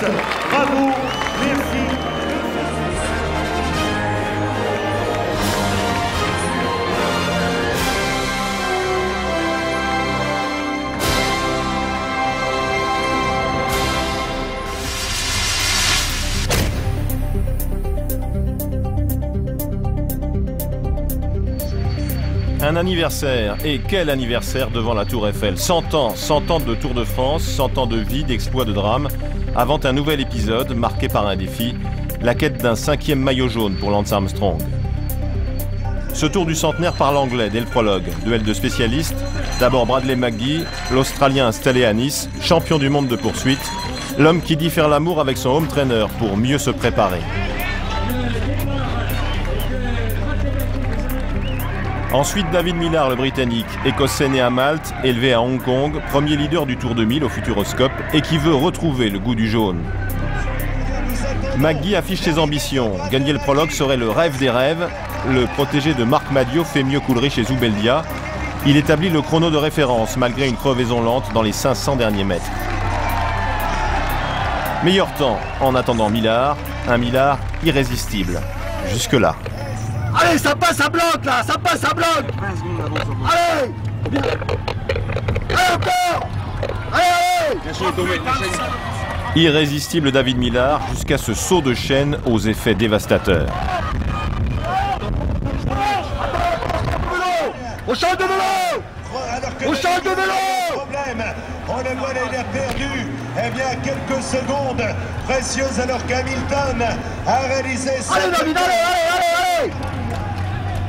Bravo, merci. Un anniversaire, et quel anniversaire devant la Tour Eiffel. 100 ans de Tour de France, 100 ans de vie, d'exploits, de drame, avant un nouvel épisode marqué par un défi, la quête d'un 5e maillot jaune pour Lance Armstrong. Ce tour du centenaire parle anglais dès le prologue. Duel de spécialistes, d'abord Bradley McGee, l'Australien installé à Nice, champion du monde de poursuite, l'homme qui dit faire l'amour avec son home trainer pour mieux se préparer. Ensuite, David Millar, le Britannique, écossais né à Malte, élevé à Hong Kong, premier leader du Tour 2000 au Futuroscope et qui veut retrouver le goût du jaune. McGee affiche ses ambitions. Gagner le prologue serait le rêve des rêves. Le protégé de Marc Madiot fait mieux coulerie chez Zubeldia. Il établit le chrono de référence malgré une crevaison lente dans les 500 derniers mètres. Meilleur temps en attendant Millar, un Millar irrésistible. Jusque-là. Allez, ça passe à bloc là, ça passe à bloc. Allez. Allez encore. Allez. Irrésistible David Millar jusqu'à ce saut de chaîne aux effets dévastateurs. Au champ de vélo. Au champ de vélo. On le voit, il a perdu quelques secondes précieuses alors qu'Hamilton a réalisé ça. Allez David, allez.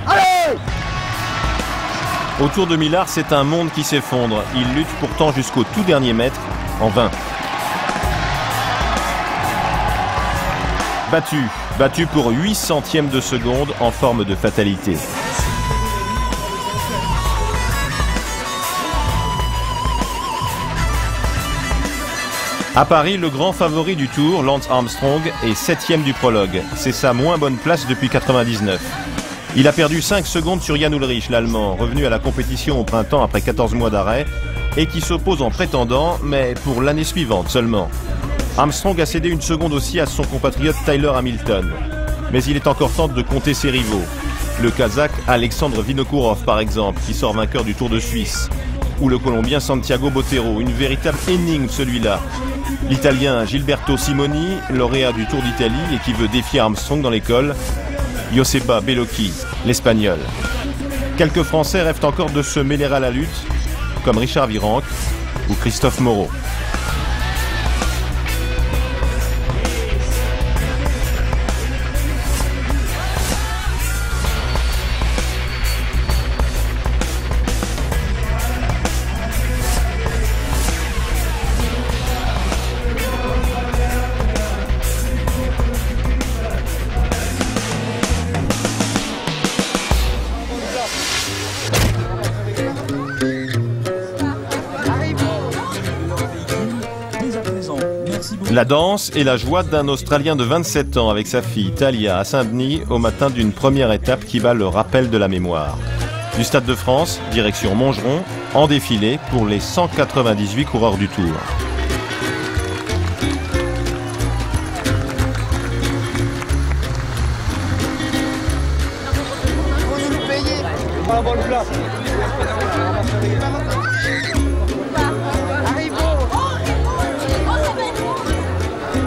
Allez. Autour de Millar, c'est un monde qui s'effondre. Il lutte pourtant jusqu'au tout dernier mètre, en vain. Battu pour 8 centièmes de seconde en forme de fatalité. À Paris, le grand favori du Tour, Lance Armstrong, est 7e du prologue. C'est sa moins bonne place depuis 99. Il a perdu 5 secondes sur Jan Ullrich, l'Allemand, revenu à la compétition au printemps après 14 mois d'arrêt, et qui s'oppose en prétendant, mais pour l'année suivante seulement. Armstrong a cédé une seconde aussi à son compatriote Tyler Hamilton. Mais il est encore temps de compter ses rivaux. Le Kazakh Alexandre Vinokourov, par exemple, qui sort vainqueur du Tour de Suisse. Ou le Colombien Santiago Botero, une véritable énigme celui-là. L'Italien Gilberto Simoni, lauréat du Tour d'Italie et qui veut défier Armstrong dans l'école. Joseba Bellocchi, l'Espagnol. Quelques Français rêvent encore de se mêler à la lutte, comme Richard Virenque ou Christophe Moreau. La danse et la joie d'un Australien de 27 ans avec sa fille Talia à Saint-Denis au matin d'une première étape qui bat le rappel de la mémoire. Du Stade de France, direction Montgeron, en défilé pour les 198 coureurs du Tour.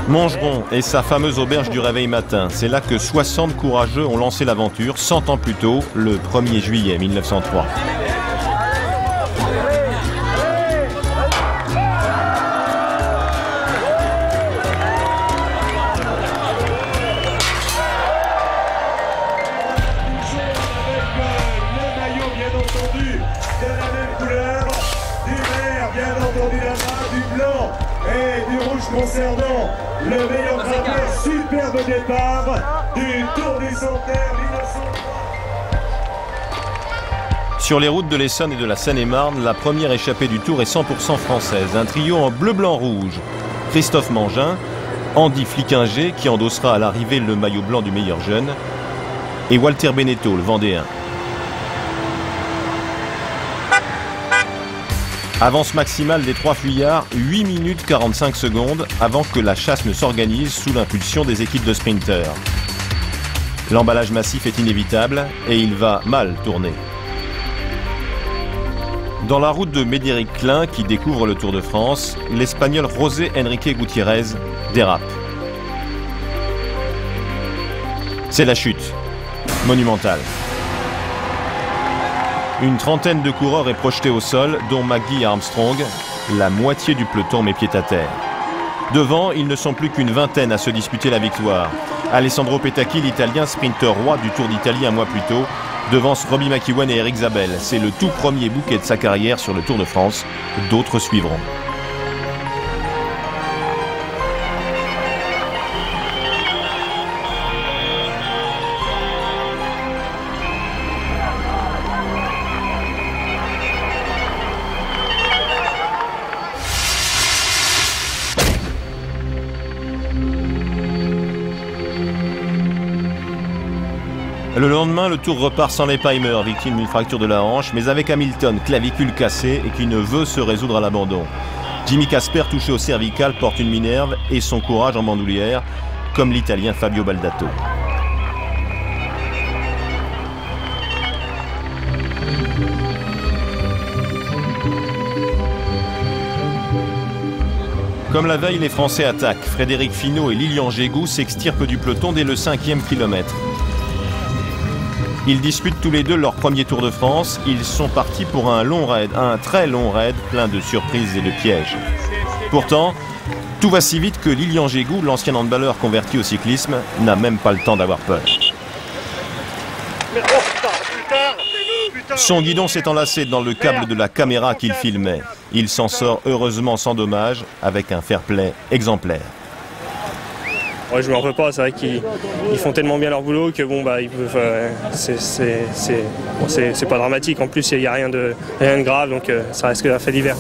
Montgeron et sa fameuse auberge du réveil matin. C'est là que 60 courageux ont lancé l'aventure 100 ans plus tôt, le 1er juillet 1903. Concernant le meilleur grimpeur, superbe départ du Tour des Centenaires 1903. Sur les routes de l'Essonne et de la Seine-et-Marne, la première échappée du Tour est 100% française. Un trio en bleu-blanc-rouge. Christophe Mangin, Andy Flickinger, qui endossera à l'arrivée le maillot blanc du meilleur jeune, et Walter Beneteau, le Vendéen. Avance maximale des 3 fuyards, 8 minutes 45 secondes avant que la chasse ne s'organise sous l'impulsion des équipes de sprinteurs. L'emballage massif est inévitable et il va mal tourner. Dans la route de Médéric Klein, qui découvre le Tour de France, l'Espagnol José Enrique Gutiérrez dérape. C'est la chute, monumentale. Une trentaine de coureurs est projetée au sol, dont Maggie et Armstrong. La moitié du peloton met pied à terre. Devant, ils ne sont plus qu'une vingtaine à se disputer la victoire. Alessandro Petacchi, l'Italien sprinter roi du Tour d'Italie un mois plus tôt, devance Robbie McEwen et Eric Zabel. C'est le tout premier bouquet de sa carrière sur le Tour de France. D'autres suivront. Le lendemain, le Tour repart sans les Palmer, victime d'une fracture de la hanche, mais avec Hamilton, clavicule cassée et qui ne veut se résoudre à l'abandon. Jimmy Casper, touché au cervical, porte une minerve et son courage en bandoulière, comme l'Italien Fabio Baldato. Comme la veille, les Français attaquent. Frédéric Finot et Lilian Jégou s'extirpent du peloton dès le 5e kilomètre. Ils disputent tous les deux leur premier Tour de France. Ils sont partis pour un long raid, un très long raid, plein de surprises et de pièges. Pourtant, tout va si vite que Lilian Jégou, l'ancien handballeur converti au cyclisme, n'a même pas le temps d'avoir peur. Son guidon s'est enlacé dans le câble de la caméra qu'il filmait. Il s'en sort heureusement sans dommage, avec un fair-play exemplaire. Ouais, je me rappelle pas, c'est vrai qu'ils font tellement bien leur boulot que bon bah ils peuvent, c'est pas dramatique. En plus il n'y a rien de grave, donc ça reste que un fait divers.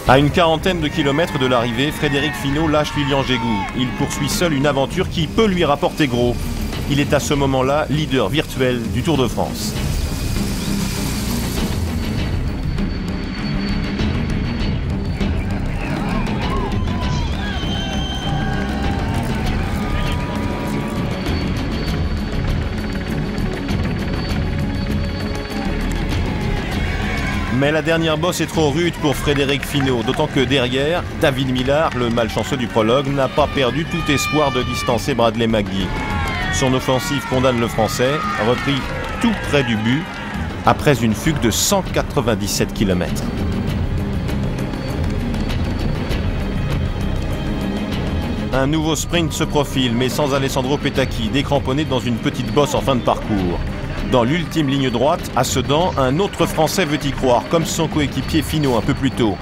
À une quarantaine de kilomètres de l'arrivée, Frédéric Finot lâche Lilian Jégou. Il poursuit seul une aventure qui peut lui rapporter gros. Il est à ce moment-là leader virtuel du Tour de France. Mais la dernière bosse est trop rude pour Frédéric Finot, d'autant que derrière, David Millar, le malchanceux du prologue, n'a pas perdu tout espoir de distancer Bradley McGee. Son offensive condamne le Français, repris tout près du but, après une fugue de 197 km. Un nouveau sprint se profile, mais sans Alessandro Petacchi, décramponné dans une petite bosse en fin de parcours. Dans l'ultime ligne droite, à Sedan, un autre Français veut y croire, comme son coéquipier Finot un peu plus tôt.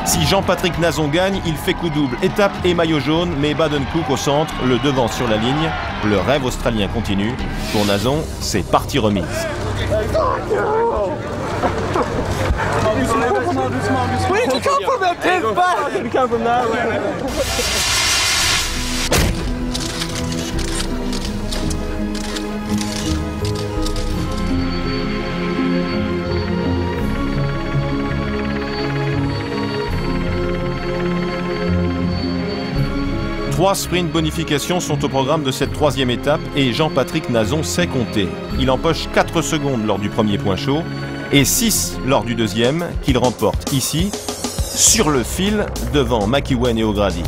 Si Jean-Patrick Nazon gagne, il fait coup double, étape et maillot jaune, mais Baden-Cook au centre, le devant sur la ligne. Le rêve australien continue. Pour Nazon, c'est partie remise. Trois sprints bonifications sont au programme de cette troisième étape et Jean-Patrick Nazon sait compter. Il empoche 4 secondes lors du premier point chaud et 6 lors du deuxième qu'il remporte ici, sur le fil, devant McEwen et O'Grady.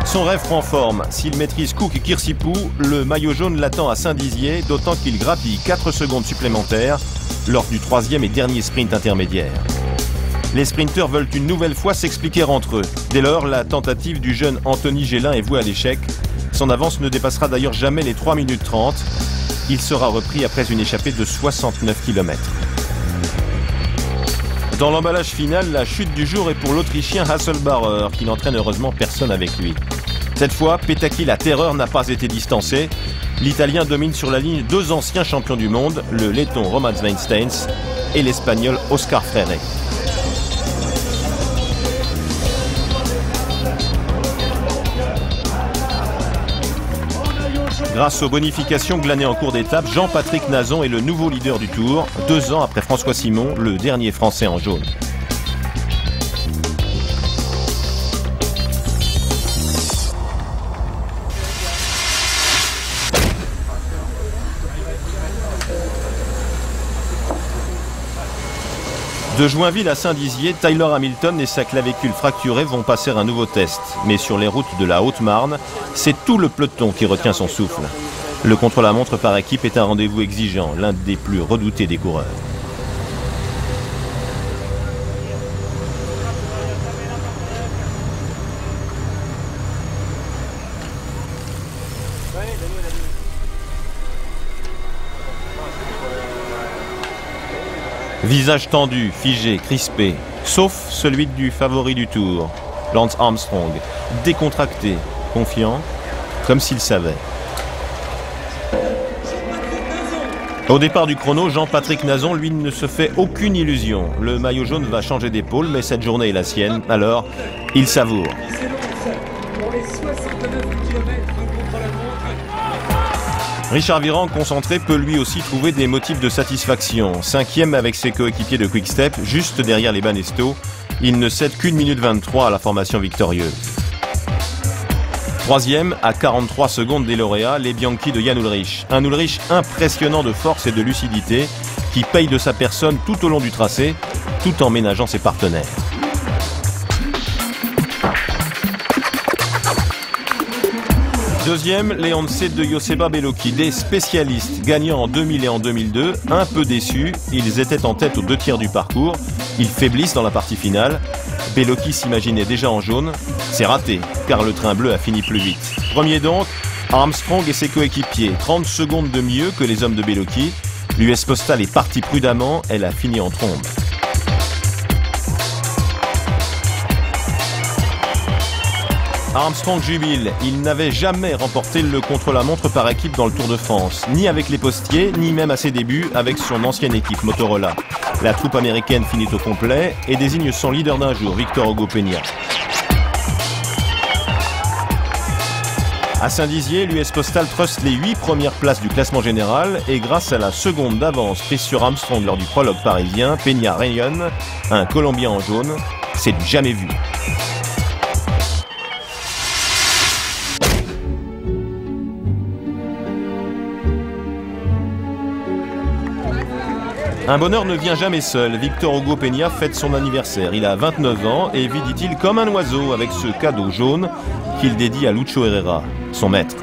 Son rêve prend forme. S'il maîtrise Cook et Kirsipou, le maillot jaune l'attend à Saint-Dizier, d'autant qu'il grappille 4 secondes supplémentaires lors du troisième et dernier sprint intermédiaire. Les sprinteurs veulent une nouvelle fois s'expliquer entre eux. Dès lors, la tentative du jeune Anthony Gélin est vouée à l'échec. Son avance ne dépassera d'ailleurs jamais les 3 minutes 30. Il sera repris après une échappée de 69 km. Dans l'emballage final, la chute du jour est pour l'Autrichien Hasselbauer, qui n'entraîne heureusement personne avec lui. Cette fois, Petacchi, la terreur, n'a pas été distancé. L'Italien domine sur la ligne 2 anciens champions du monde, le Letton Roman Weinsteins et l'Espagnol Oscar Freire. Grâce aux bonifications glanées en cours d'étape, Jean-Patrick Nazon est le nouveau leader du Tour, 2 ans après François Simon, le dernier Français en jaune. De Joinville à Saint-Dizier, Tyler Hamilton et sa clavicule fracturée vont passer un nouveau test. Mais sur les routes de la Haute-Marne, c'est tout le peloton qui retient son souffle. Le contre-la-montre par équipe est un rendez-vous exigeant, l'un des plus redoutés des coureurs. Visage tendu, figé, crispé, sauf celui du favori du Tour, Lance Armstrong, décontracté, confiant, comme s'il savait. Au départ du chrono, Jean-Patrick Nazon, lui, ne se fait aucune illusion. Le maillot jaune va changer d'épaule, mais cette journée est la sienne, alors il savoure. Richard Virenque, concentré, peut lui aussi trouver des motifs de satisfaction. 5e avec ses coéquipiers de Quick-Step, juste derrière les Banesto. Il ne cède qu'1 minute 23 à la formation victorieuse. 3e, à 43 secondes des lauréats, les Bianchi de Jan Ullrich. Un Ullrich impressionnant de force et de lucidité, qui paye de sa personne tout au long du tracé, tout en ménageant ses partenaires. Deuxième, les Once de Joseba Bellocchi, des spécialistes gagnant en 2000 et en 2002, un peu déçus, ils étaient en tête aux 2 tiers du parcours, ils faiblissent dans la partie finale. Bellocchi s'imaginait déjà en jaune, c'est raté, car le train bleu a fini plus vite. Premier donc, Armstrong et ses coéquipiers, 30 secondes de mieux que les hommes de Bellocchi. L'US Postal est partie prudemment, elle a fini en trombe. Armstrong jubile, il n'avait jamais remporté le contre-la-montre par équipe dans le Tour de France, ni avec les postiers, ni même à ses débuts avec son ancienne équipe Motorola. La troupe américaine finit au complet et désigne son leader d'un jour, Victor Hugo Peña. À Saint-Dizier, l'US Postal truste les 8 premières places du classement général et grâce à la seconde d'avance prise sur Armstrong lors du prologue parisien, Peña rayonne, un Colombien en jaune, c'est du jamais vu. Un bonheur ne vient jamais seul. Victor Hugo Peña fête son anniversaire. Il a 29 ans et vit, dit-il, comme un oiseau avec ce cadeau jaune qu'il dédie à Lucho Herrera, son maître.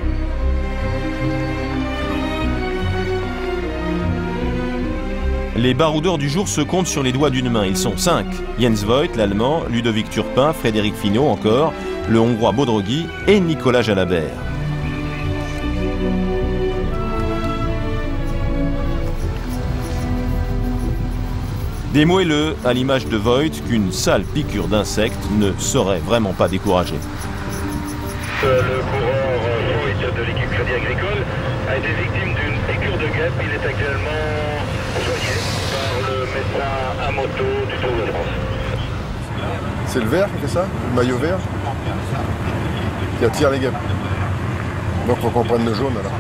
Les baroudeurs du jour se comptent sur les doigts d'une main. Ils sont 5. Jens Voigt, l'Allemand, Ludovic Turpin, Frédéric Finot encore, le Hongrois Bodrogi et Nicolas Jalabert. Des moelleux, à l'image de Voigt, qu'une sale piqûre d'insectes ne saurait vraiment pas décourager. Le coureur Voigt de l'équipe Crédit Agricole a été victime d'une piqûre de guêpe. Il est actuellement soigné par le médecin à moto du Tour de France. C'est le vert qui fait ça? Le maillot vert? Qui attire les guêpes. Donc faut qu'on prenne le jaune alors.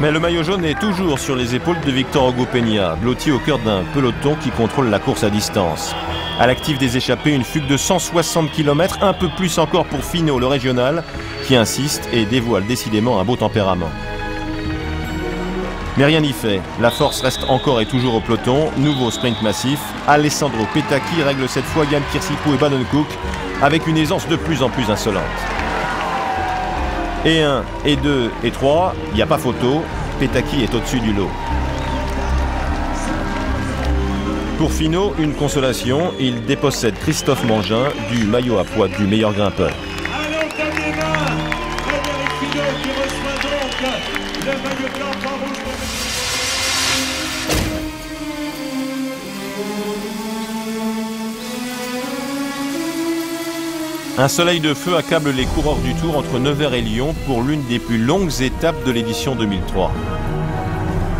Mais le maillot jaune est toujours sur les épaules de Victor Hugo Peña, blotti au cœur d'un peloton qui contrôle la course à distance. À l'actif des échappés, une fugue de 160 km, un peu plus encore pour Finot, le régional, qui insiste et dévoile décidément un beau tempérament. Mais rien n'y fait, la force reste encore et toujours au peloton, nouveau sprint massif. Alessandro Petacchi règle cette fois Yann Kirsipo et Bannon Cook avec une aisance de plus en plus insolente. Et 1, et 2, et 3, il n'y a pas photo, Petacchi est au-dessus du lot. Pour Finot, une consolation, il dépossède Christophe Mangin du maillot à poids du meilleur grimpeur. Alors, dernier main, Frédéric Finot qui reçoit donc le maillot blanc par rouge. Un soleil de feu accable les coureurs du Tour entre Nevers et Lyon pour l'une des plus longues étapes de l'édition 2003.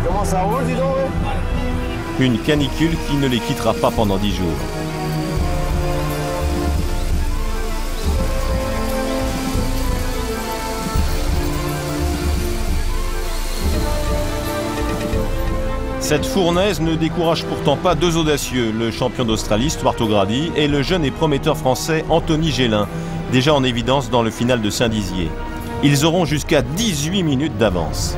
Comment ça roule, dis donc? Une canicule qui ne les quittera pas pendant 10 jours. Cette fournaise ne décourage pourtant pas deux audacieux, le champion d'Australie Stuart O'Grady et le jeune et prometteur français Anthony Gélin, déjà en évidence dans le final de Saint-Dizier. Ils auront jusqu'à 18 minutes d'avance.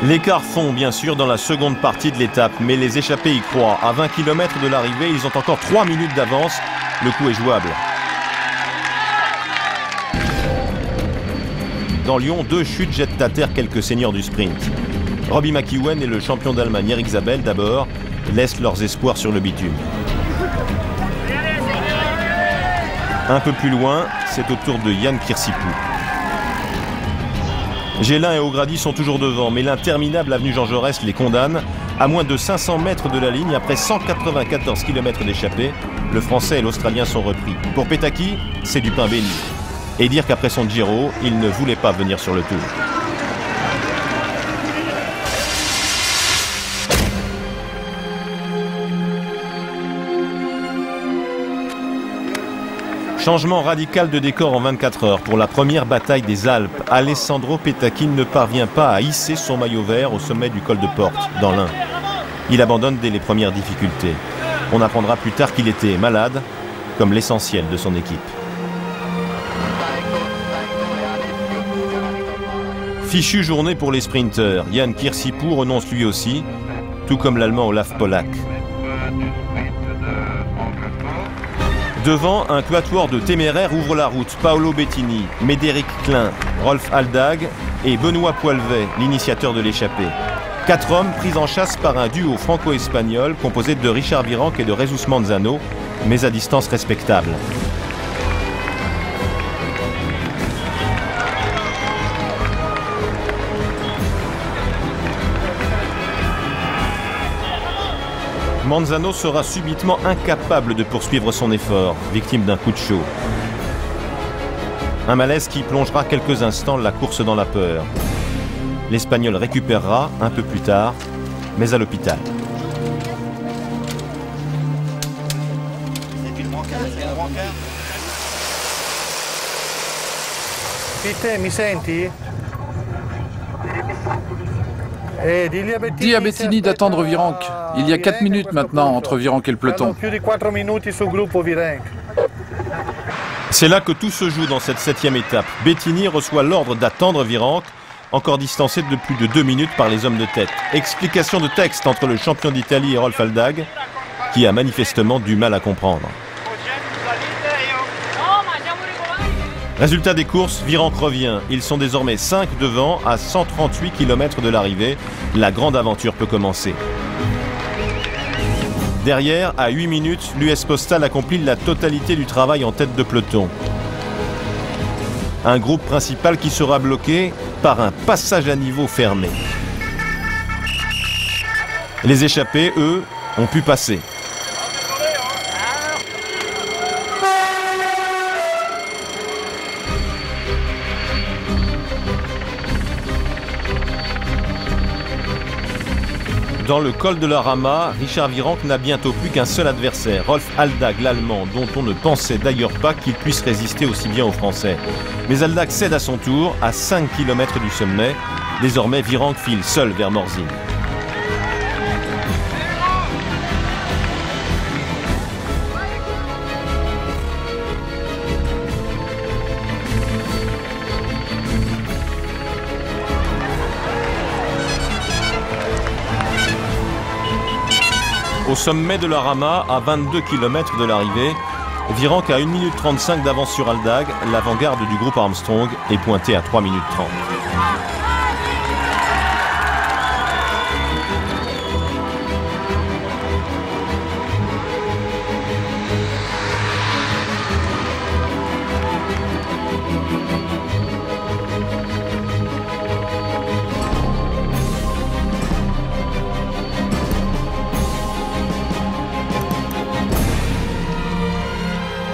L'écart fond bien sûr dans la seconde partie de l'étape, mais les échappés y croient. À 20 km de l'arrivée, ils ont encore 3 minutes d'avance. Le coup est jouable. Dans Lyon, 2 chutes jettent à terre quelques seigneurs du sprint. Robbie McEwen et le champion d'Allemagne Erik Zabel d'abord laissent leurs espoirs sur le bitume. Un peu plus loin, c'est au tour de Jan Kirsipou. Gélin et O'Grady sont toujours devant, mais l'interminable avenue Jean Jaurès les condamne. À moins de 500 mètres de la ligne, après 194 km d'échappée, le Français et l'Australien sont repris. Pour Petacchi, c'est du pain béni. Et dire qu'après son Giro, il ne voulait pas venir sur le Tour. Changement radical de décor en 24 heures. Pour la première bataille des Alpes, Alessandro Petacchi ne parvient pas à hisser son maillot vert au sommet du col de Porte, dans l'Ain. Il abandonne dès les premières difficultés. On apprendra plus tard qu'il était malade, comme l'essentiel de son équipe. Fichue journée pour les sprinteurs. Jan Kirsipou renonce lui aussi, tout comme l'Allemand Olaf Polak. Devant, un quatuor de téméraires ouvre la route. Paolo Bettini, Médéric Klein, Rolf Aldag et Benoît Poilvet, l'initiateur de l'échappée. 4 hommes pris en chasse par un duo franco-espagnol composé de Richard Virenque et de Jesus Manzano, mais à distance respectable. Manzano sera subitement incapable de poursuivre son effort, victime d'un coup de chaud. Un malaise qui plongera quelques instants la course dans la peur. L'Espagnol récupérera un peu plus tard, mais à l'hôpital. Peter, mi senti? Dis à Bettini d'attendre Virenque. Il y a 4 minutes maintenant entre Virenque et le peloton. C'est là que tout se joue dans cette 7e étape. Bettini reçoit l'ordre d'attendre Virenque, encore distancé de plus de 2 minutes par les hommes de tête. Explication de texte entre le champion d'Italie et Rolf Aldag, qui a manifestement du mal à comprendre. Résultat des courses, Virenque revient. Ils sont désormais 5 devant, à 138 km de l'arrivée. La grande aventure peut commencer. Derrière, à 8 minutes, l'US Postal accomplit la totalité du travail en tête de peloton. Un groupe principal qui sera bloqué par un passage à niveau fermé. Les échappés, eux, ont pu passer. Dans le col de la Rama, Richard Virenque n'a bientôt plus qu'un seul adversaire, Rolf Aldag, l'Allemand, dont on ne pensait d'ailleurs pas qu'il puisse résister aussi bien aux Français. Mais Aldag cède à son tour, à 5 km du sommet. Désormais, Virenque file seul vers Morzine. Au sommet de la Rama, à 22 km de l'arrivée, Virenque a 1 minute 35 d'avance sur Aldag. L'avant-garde du groupe Armstrong est pointé à 3 minutes 30.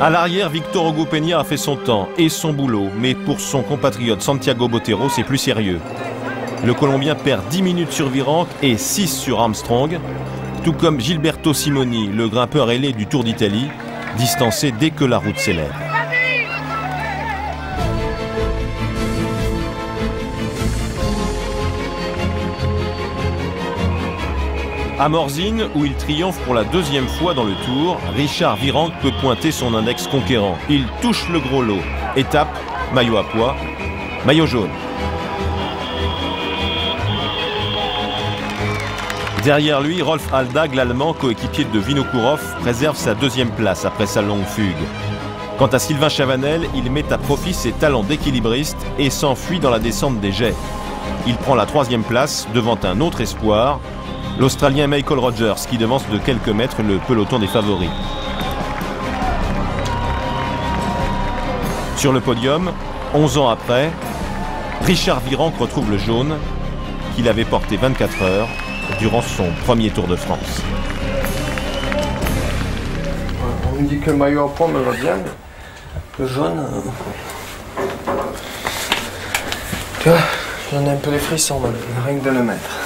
À l'arrière, Victor Hugo Peña a fait son temps et son boulot, mais pour son compatriote Santiago Botero, c'est plus sérieux. Le Colombien perd 10 minutes sur Virenque et 6 sur Armstrong, tout comme Gilberto Simoni, le grimpeur ailé du Tour d'Italie, distancé dès que la route s'élève. À Morzine, où il triomphe pour la deuxième fois dans le Tour, Richard Virenque peut pointer son index conquérant. Il touche le gros lot. Étape, maillot à pois, maillot jaune. Derrière lui, Rolf Aldag, l'Allemand, coéquipier de Vinokourov, préserve sa deuxième place après sa longue fugue. Quant à Sylvain Chavanel, il met à profit ses talents d'équilibriste et s'enfuit dans la descente des jets. Il prend la troisième place devant un autre espoir, l'Australien Michael Rogers, qui devance de quelques mètres le peloton des favoris. Sur le podium, 11 ans après, Richard Virenque retrouve le jaune qu'il avait porté 24 heures durant son premier Tour de France. On me dit que le maillot à pois me va bien, mais le jaune... Tu vois, j'en ai un peu les frissons même, rien que de le mettre.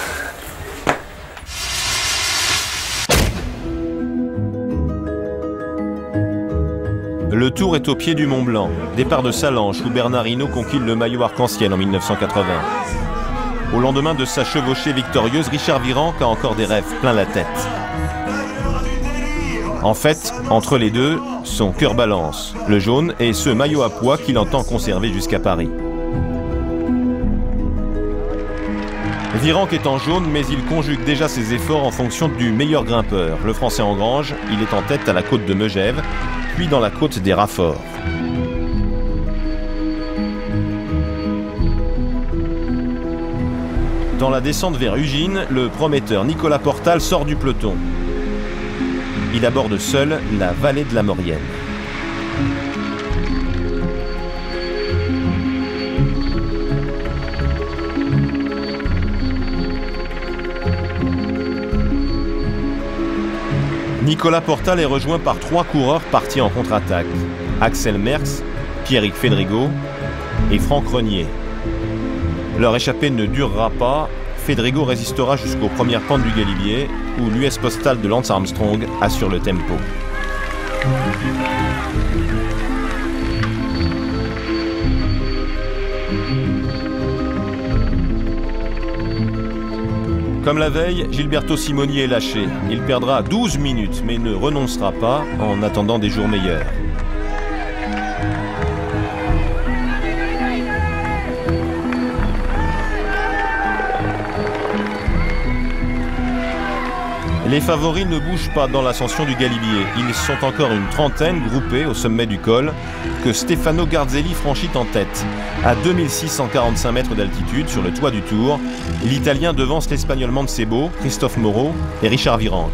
Le Tour est au pied du Mont Blanc, départ de Sallanches où Bernard Hinault conquille le maillot arc-en-ciel en 1980. Au lendemain de sa chevauchée victorieuse, Richard Virenque a encore des rêves plein la tête. En fait, entre les deux, son cœur balance, le jaune et ce maillot à pois qu'il entend conserver jusqu'à Paris. Virenque est en jaune, mais il conjugue déjà ses efforts en fonction du meilleur grimpeur. Le Français Engrange, il est en tête à la côte de Megève, puis dans la côte des Rafforts. Dans la descente vers Ugine, le prometteur Nicolas Portal sort du peloton. Il aborde seul la vallée de la Maurienne. Nicolas Portal est rejoint par 3 coureurs partis en contre-attaque. Axel Merckx, Pierrick Fédrigo et Franck Renier. Leur échappée ne durera pas. Fédrigo résistera jusqu'aux premières pentes du Galibier, où l'US Postal de Lance Armstrong assure le tempo. Comme la veille, Gilberto Simoni est lâché. Il perdra 12 minutes, mais ne renoncera pas en attendant des jours meilleurs. Les favoris ne bougent pas dans l'ascension du Galibier. Ils sont encore une trentaine groupés au sommet du col que Stefano Garzelli franchit en tête. À 2645 mètres d'altitude sur le toit du Tour, l'Italien devance l'Espagnol Mancebo, Christophe Moreau et Richard Virenque.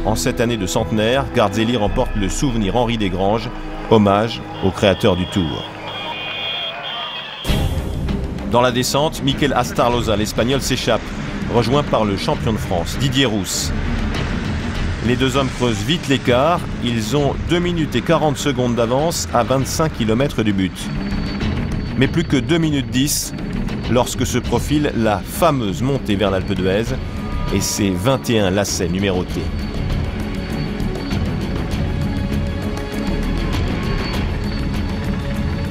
En cette année de centenaire, Garzelli remporte le souvenir Henri Desgranges, hommage au créateur du Tour. Dans la descente, Mikel Astarloza, l'Espagnol, s'échappe, rejoint par le champion de France, Didier Rousse. Les deux hommes creusent vite l'écart, ils ont 2 minutes et 40 secondes d'avance à 25 km du but. Mais plus que 2 minutes 10 lorsque se profile la fameuse montée vers l'Alpe d'Huez et ses 21 lacets numérotés.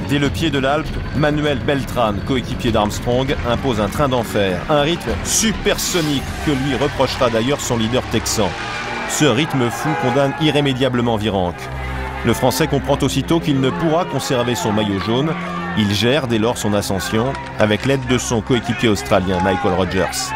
Dès le pied de l'Alpe, Manuel Beltran, coéquipier d'Armstrong, impose un train d'enfer, un rythme supersonique que lui reprochera d'ailleurs son leader texan. Ce rythme fou condamne irrémédiablement Virenque. Le Français comprend aussitôt qu'il ne pourra conserver son maillot jaune. Il gère dès lors son ascension avec l'aide de son coéquipier australien Michael Rogers.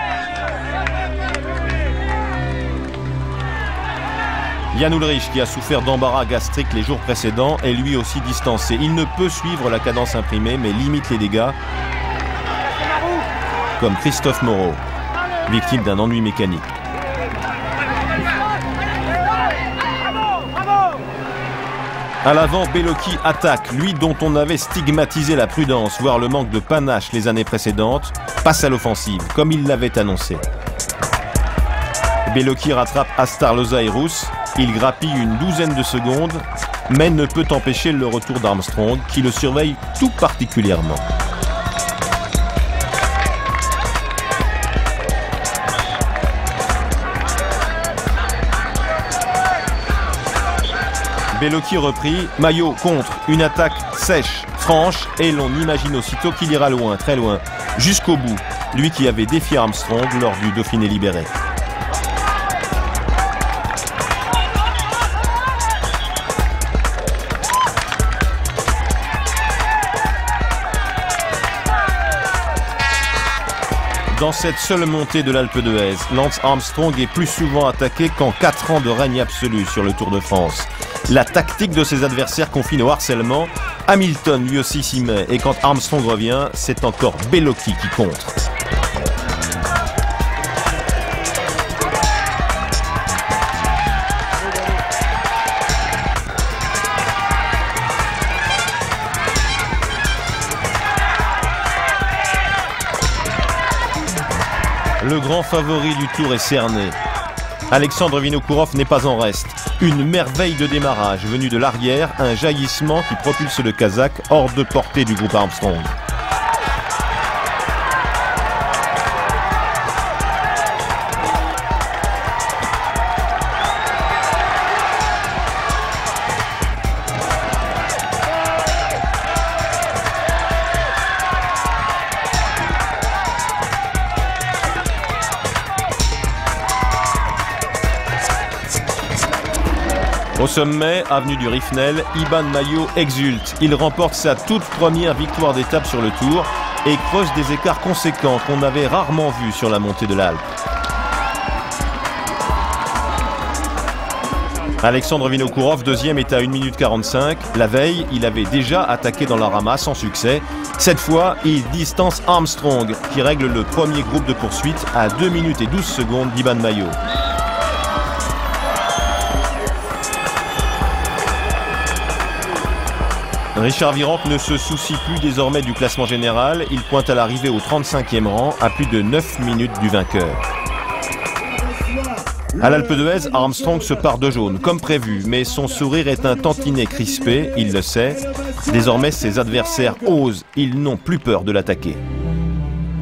Jan Ullrich, qui a souffert d'embarras gastrique les jours précédents, est lui aussi distancé. Il ne peut suivre la cadence imprimée, mais limite les dégâts, comme Christophe Moreau, victime d'un ennui mécanique. À l'avant, Bellocchi attaque, lui dont on avait stigmatisé la prudence, voire le manque de panache les années précédentes, passe à l'offensive, comme il l'avait annoncé. Bellocchi rattrape Astarloza et Rousse. Il grappille une douzaine de secondes mais ne peut empêcher le retour d'Armstrong, qui le surveille tout particulièrement. Bellocchi repris, Maillot contre, une attaque sèche, franche, et l'on imagine aussitôt qu'il ira loin, très loin, jusqu'au bout, lui qui avait défié Armstrong lors du Dauphiné libéré. Dans cette seule montée de l'Alpe d'Huez, Lance Armstrong est plus souvent attaqué qu'en 4 ans de règne absolu sur le Tour de France. La tactique de ses adversaires confine au harcèlement. Hamilton lui aussi s'y met, et quand Armstrong revient, c'est encore Bellocchi qui contre. Le grand favori du Tour est cerné. Alexandre Vinokourov n'est pas en reste. Une merveille de démarrage venue de l'arrière, un jaillissement qui propulse le Kazakh hors de portée du groupe Armstrong. Au sommet, avenue du Rifnel, Iban Maillot exulte. Il remporte sa toute première victoire d'étape sur le Tour et creuse des écarts conséquents qu'on avait rarement vus sur la montée de l'Alpe. Alexandre Vinokourov, deuxième, est à 1 minute 45. La veille, il avait déjà attaqué dans la ramasse sans succès. Cette fois, il distance Armstrong, qui règle le premier groupe de poursuite à 2 minutes et 12 secondes d'Iban Maillot. Richard Virenque ne se soucie plus désormais du classement général. Il pointe à l'arrivée au 35e rang, à plus de 9 minutes du vainqueur. À l'Alpe d'Huez, Armstrong se part de jaune, comme prévu, mais son sourire est un tantinet crispé, il le sait. Désormais, ses adversaires osent, ils n'ont plus peur de l'attaquer.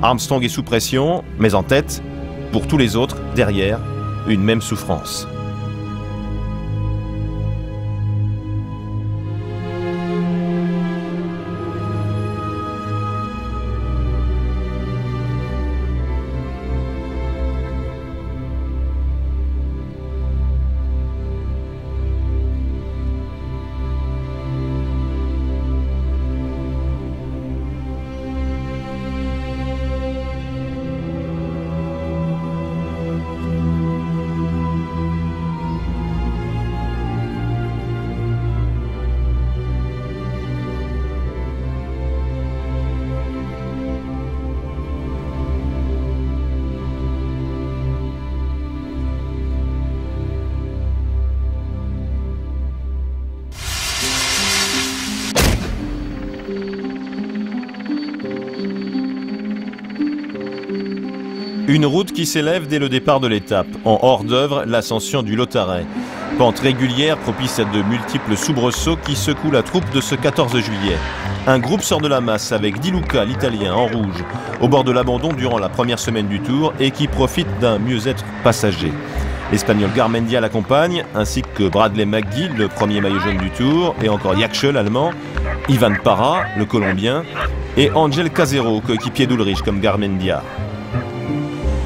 Armstrong est sous pression, mais en tête, pour tous les autres, derrière, une même souffrance. Une route qui s'élève dès le départ de l'étape. En hors d'œuvre, l'ascension du Lautaret. Pente régulière propice à de multiples soubresauts qui secouent la troupe de ce 14 juillet. Un groupe sort de la masse avec Di Luca, l'Italien, en rouge, au bord de l'abandon durant la première semaine du Tour et qui profite d'un mieux-être passager. L'Espagnol Garmendia l'accompagne, ainsi que Bradley McGee, le premier maillot jaune du Tour, et encore Yakshe, l'Allemand, Ivan Parra, le Colombien, et Angel Casero, coéquipier d'Ulrich comme Garmendia.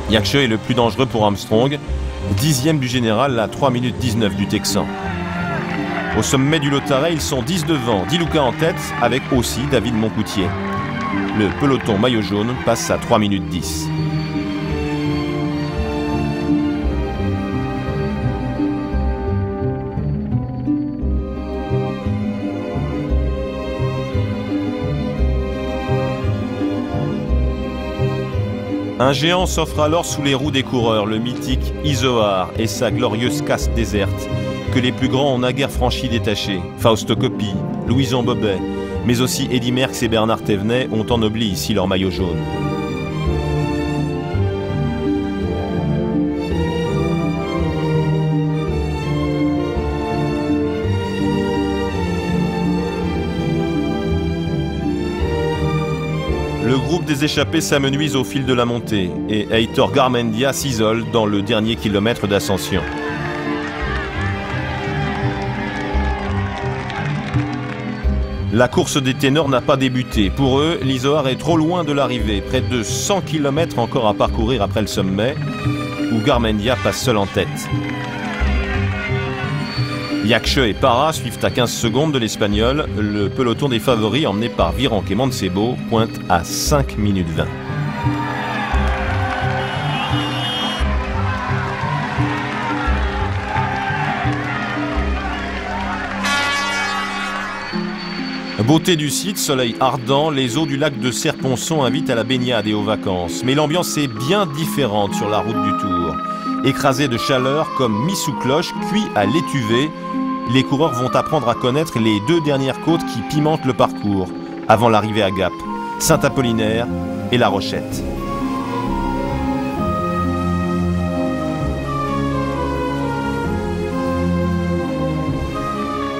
Yakshe est le plus dangereux pour Armstrong, 10e du général à 3 minutes 19 du Texan. Au sommet du Lautaret, ils sont 10 devant, Di Luca en tête, avec aussi David Moncoutier. Le peloton maillot jaune passe à 3 minutes 10. Un géant s'offre alors sous les roues des coureurs, le mythique Izoard et sa glorieuse casse déserte, que les plus grands ont naguère franchi détachés. Fausto Coppi, Louison Bobet, mais aussi Eddy Merckx et Bernard Thévenet ont ennobli ici leur maillot jaune. Le groupe des échappés s'amenuise au fil de la montée et Heitor Garmendia s'isole dans le dernier kilomètre d'ascension. La course des ténors n'a pas débuté. Pour eux, l'Izoard est trop loin de l'arrivée, près de 100 km encore à parcourir après le sommet, où Garmendia passe seul en tête. Yakche et Parra suivent à 15 secondes de l'Espagnol. Le peloton des favoris, emmené par Virenque et Mancebo, pointe à 5 minutes 20. Beauté du site, soleil ardent, les eaux du lac de Serponçon invitent à la baignade et aux vacances. Mais l'ambiance est bien différente sur la route du Tour. Écrasés de chaleur comme mis sous cloche, cuits à l'étuvée, les coureurs vont apprendre à connaître les 2 dernières côtes qui pimentent le parcours, avant l'arrivée à Gap, Saint-Apollinaire et La Rochette.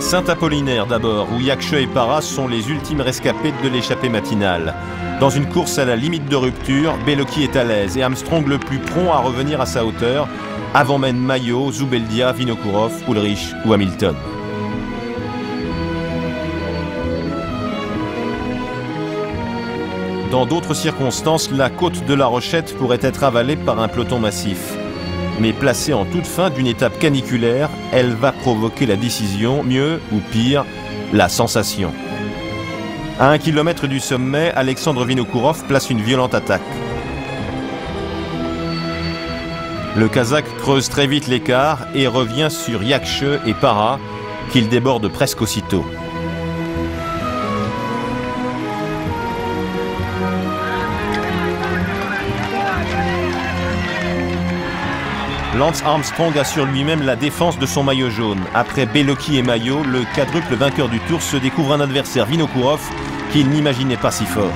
Saint-Apollinaire d'abord, où Yakche et Parra sont les ultimes rescapés de l'échappée matinale. Dans une course à la limite de rupture, Bellocchi est à l'aise et Armstrong le plus prompt à revenir à sa hauteur, avant mène Maillot, Zubeldia, Vinokourov, Ulrich ou Hamilton. Dans d'autres circonstances, la côte de La Rochette pourrait être avalée par un peloton massif. Mais placée en toute fin d'une étape caniculaire, elle va provoquer la décision, mieux ou pire, la sensation. À 1 kilomètre du sommet, Alexandre Vinokourov place une violente attaque. Le Kazakh creuse très vite l'écart et revient sur Yakche et Parra, qu'il déborde presque aussitôt. Lance Armstrong assure lui-même la défense de son maillot jaune. Après Bellocchi et Maillot, le quadruple vainqueur du Tour se découvre un adversaire, Vinokourov, qu'il n'imaginait pas si fort.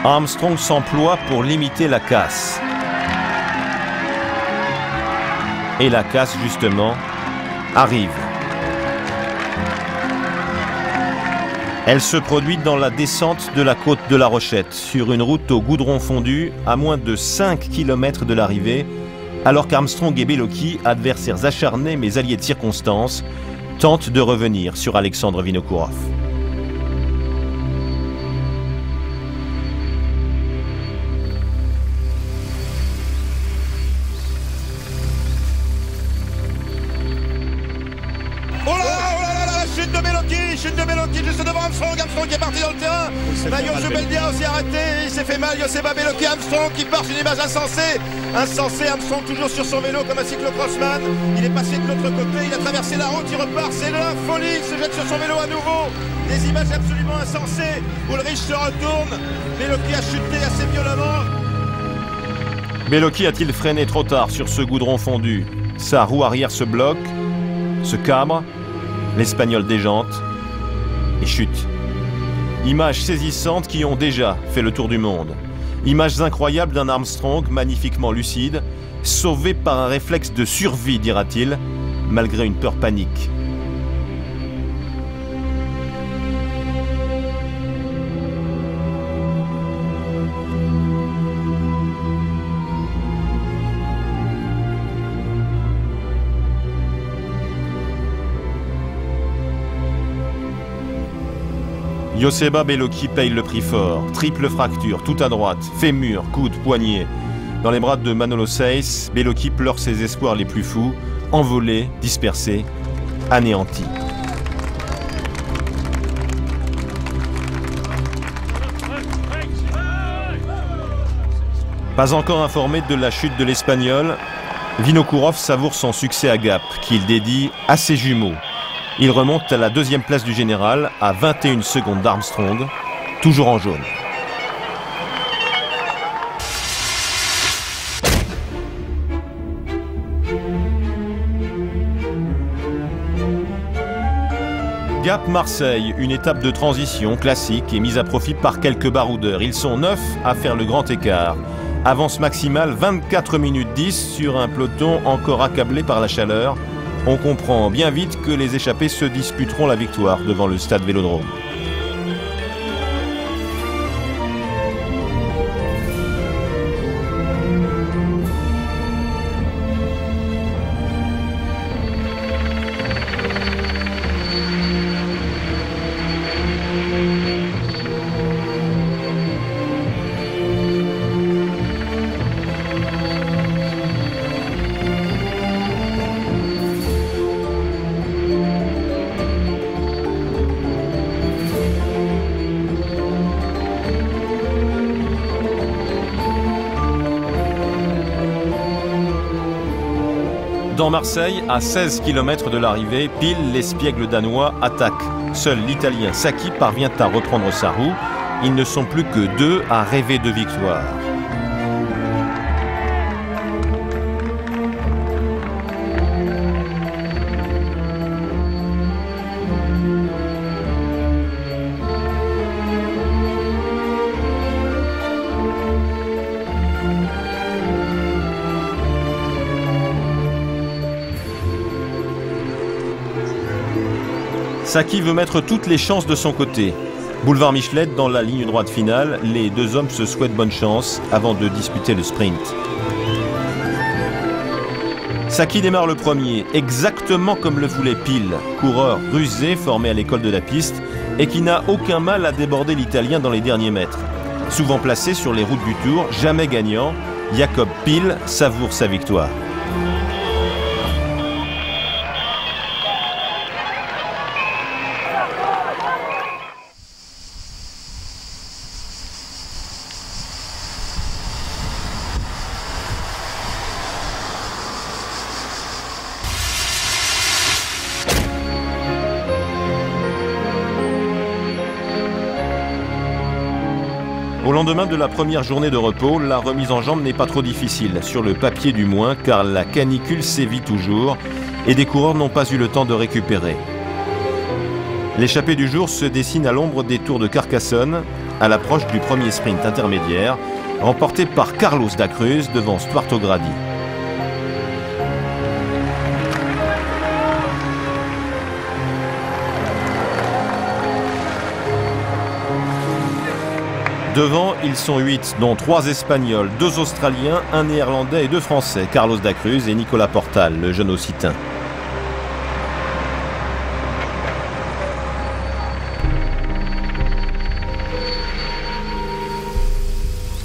Armstrong s'emploie pour limiter la casse. Et la casse, justement, arrive. Elle se produit dans la descente de la côte de La Rochette, sur une route au goudron fondu, à moins de 5 km de l'arrivée, alors qu'Armstrong et Bellocchi, adversaires acharnés mais alliés de circonstance, tentent de revenir sur Alexandre Vinokourov. Chute de Bellocchi juste devant Armstrong qui est parti dans le terrain. Maillot Zubeldia aussi arrêté, il s'est fait mal. Joseba Bellocchi, Armstrong qui part, une image insensée. Armstrong toujours sur son vélo comme un cyclocrossman. Il est passé de l'autre côté, il a traversé la route, il repart, c'est de la folie, il se jette sur son vélo à nouveau. Des images absolument insensées. Ulrich se retourne, Bellocchi a chuté assez violemment. Bellocchi a-t-il freiné trop tard sur ce goudron fondu? Sa roue arrière se bloque, se cabre, l'Espagnol déjante et chute. Images saisissantes qui ont déjà fait le tour du monde. Images incroyables d'un Armstrong magnifiquement lucide, sauvé par un réflexe de survie, dira-t-il, malgré une peur panique. Joseba Bellocchi paye le prix fort. Triple fracture, tout à droite, fémur, coude, poignet. Dans les bras de Manolo Saiz, Bellocchi pleure ses espoirs les plus fous, envolé, dispersé, anéanti. Pas encore informé de la chute de l'Espagnol, Vinokourov savoure son succès à Gap, qu'il dédie à ses jumeaux. Il remonte à la 2e place du général, à 21 secondes d'Armstrong, toujours en jaune. Gap-Marseille, une étape de transition classique et mise à profit par quelques baroudeurs. Ils sont 9 à faire le grand écart. Avance maximale 24 minutes 10 sur un peloton encore accablé par la chaleur, On comprend bien vite que les échappés se disputeront la victoire devant le stade Vélodrome. Dans Marseille, à 16 km de l'arrivée, pile l'espiègle danois attaque. Seul l'Italien Sacchi parvient à reprendre sa roue. Ils ne sont plus que 2 à rêver de victoire. Sacchi veut mettre toutes les chances de son côté. Boulevard Michelette, dans la ligne droite finale, les 2 hommes se souhaitent bonne chance avant de disputer le sprint. Sacchi démarre le premier, exactement comme le voulait Pile, coureur rusé formé à l'école de la piste et qui n'a aucun mal à déborder l'Italien dans les derniers mètres. Souvent placé sur les routes du Tour, jamais gagnant, Jakob Pile savoure sa victoire. Au lendemain de la première journée de repos, la remise en jambe n'est pas trop difficile, sur le papier du moins, car la canicule sévit toujours et des coureurs n'ont pas eu le temps de récupérer. L'échappée du jour se dessine à l'ombre des Tours de Carcassonne, à l'approche du premier sprint intermédiaire, remporté par Carlos da Cruz devant Stuart O'Grady. Devant, ils sont 8, dont 3 Espagnols, 2 Australiens, 1 Néerlandais et 2 Français, Carlos da Cruz et Nicolas Portal, le jeune Occitan.